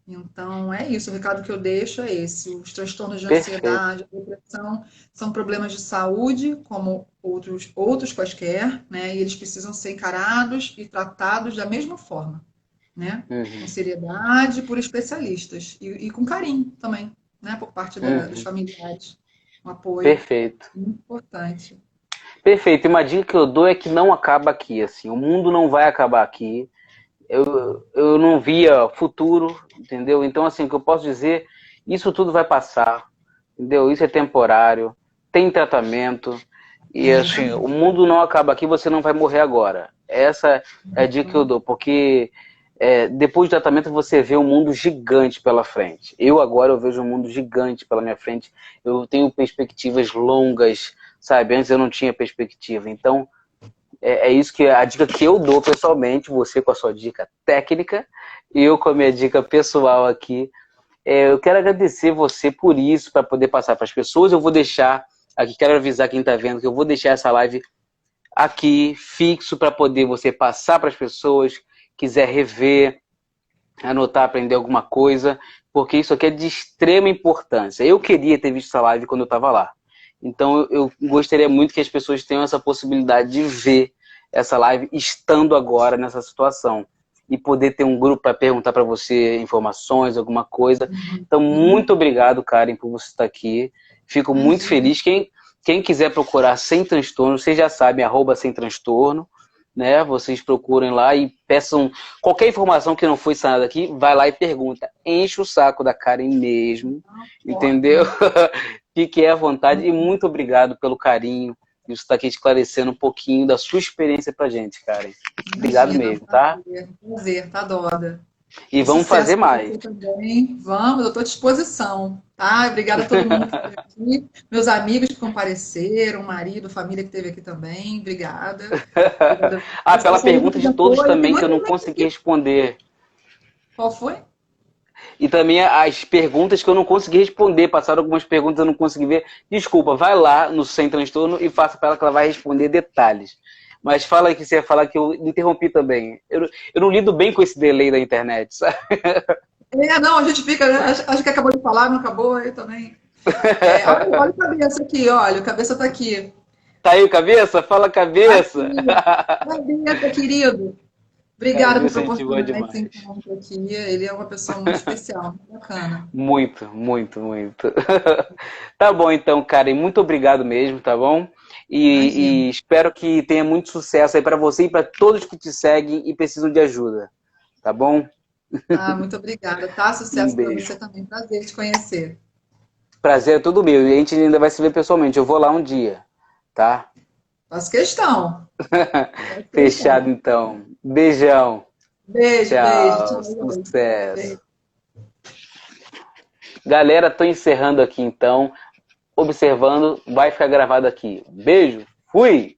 Então, é isso. O recado que eu deixo é esse. Os transtornos de Perfeito. ansiedade, a depressão, são problemas de saúde, como outros quaisquer, né? E eles precisam ser encarados e tratados da mesma forma, né? Com Uhum. seriedade, por especialistas. E com carinho também, né? Por parte dos Uhum. familiares. Um apoio Perfeito. muito importante. Perfeito. E uma dica que eu dou é que não acaba aqui, assim. O mundo não vai acabar aqui. Eu não via futuro, entendeu? Então, assim, o que eu posso dizer, isso tudo vai passar, entendeu? Isso é temporário, tem tratamento, e assim, o Exatamente. mundo não acaba aqui, você não vai morrer agora. Essa é a dica que eu dou, porque depois do tratamento você vê um mundo gigante pela frente. Eu agora eu vejo um mundo gigante pela minha frente, eu tenho perspectivas longas, sabe? Antes eu não tinha perspectiva, então é isso que a dica que eu dou pessoalmente, você com a sua dica técnica e eu com a minha dica pessoal aqui. Eu quero agradecer você por isso, para poder passar para as pessoas. Eu vou deixar aqui, quero avisar quem está vendo que eu vou deixar essa live aqui fixo para poder você passar para as pessoas, quiser rever, anotar, aprender alguma coisa, porque isso aqui é de extrema importância. Eu queria ter visto essa live quando eu estava lá. Então eu gostaria muito que as pessoas tenham essa possibilidade de ver essa live estando agora nessa situação e poder ter um grupo para perguntar para você informações, alguma coisa. Então, muito Uhum. obrigado, Karen, por você estar aqui. Fico muito Imagina. feliz. Quem quiser procurar Sem Transtorno, vocês já sabem, @Sem Transtorno, né? Vocês procurem lá e peçam qualquer informação que não foi sanada aqui, vai lá e pergunta. Enche o saco da Karen mesmo, entendeu? Ótimo. Fique à vontade e muito obrigado pelo carinho e você estar aqui esclarecendo um pouquinho da sua experiência pra gente, Karen. Obrigado Imagina, mesmo, tá? prazer, tá, Doda? E E vamos fazer sucesso para mais. você também. Vamos, eu estou à disposição, tá? Obrigada a todo mundo que esteve aqui, meus amigos que compareceram, marido, família que esteve aqui também. Obrigada. Obrigada. Pela Esse é um grupo pergunta de de todos apoio. Tem também que eu muita não gente consegui aqui. responder. Qual foi? E também as perguntas que eu não consegui responder. Passaram algumas perguntas que eu não consegui ver. Desculpa, vai lá no Sem Transtorno e faça para ela que ela vai responder detalhes. Mas fala aí que você ia falar que eu interrompi também. Eu não lido bem com esse delay da internet, sabe? Não, a gente fica, né? Acho que acabou de falar, não acabou, eu também. Olha a cabeça aqui, olha, a cabeça está aqui. Tá aí o cabeça? Fala cabeça! Aqui, cabeça, querido. Obrigada por Cabeça, gente boa proporcionar esse demais. encontro aqui. Ele é uma pessoa muito especial, muito bacana. Muito, muito, muito. Tá bom então, Karen. Muito obrigado mesmo, tá bom? Imagina. E espero que tenha muito sucesso aí para você e para todos que te seguem e precisam de ajuda, tá bom? Ah, muito obrigada, tá? Um Sucesso para beijo. você também. Prazer te conhecer. Prazer é todo meu. E a gente ainda vai se ver pessoalmente. Eu vou lá um dia, tá? Faço questão. Faço Fechado questão. então. Beijão. Beijo, beijo. Tchau. Tchau, Luiz. Sucesso. Beijo. Galera, tô encerrando aqui então. Observando, vai ficar gravado aqui. Beijo, fui!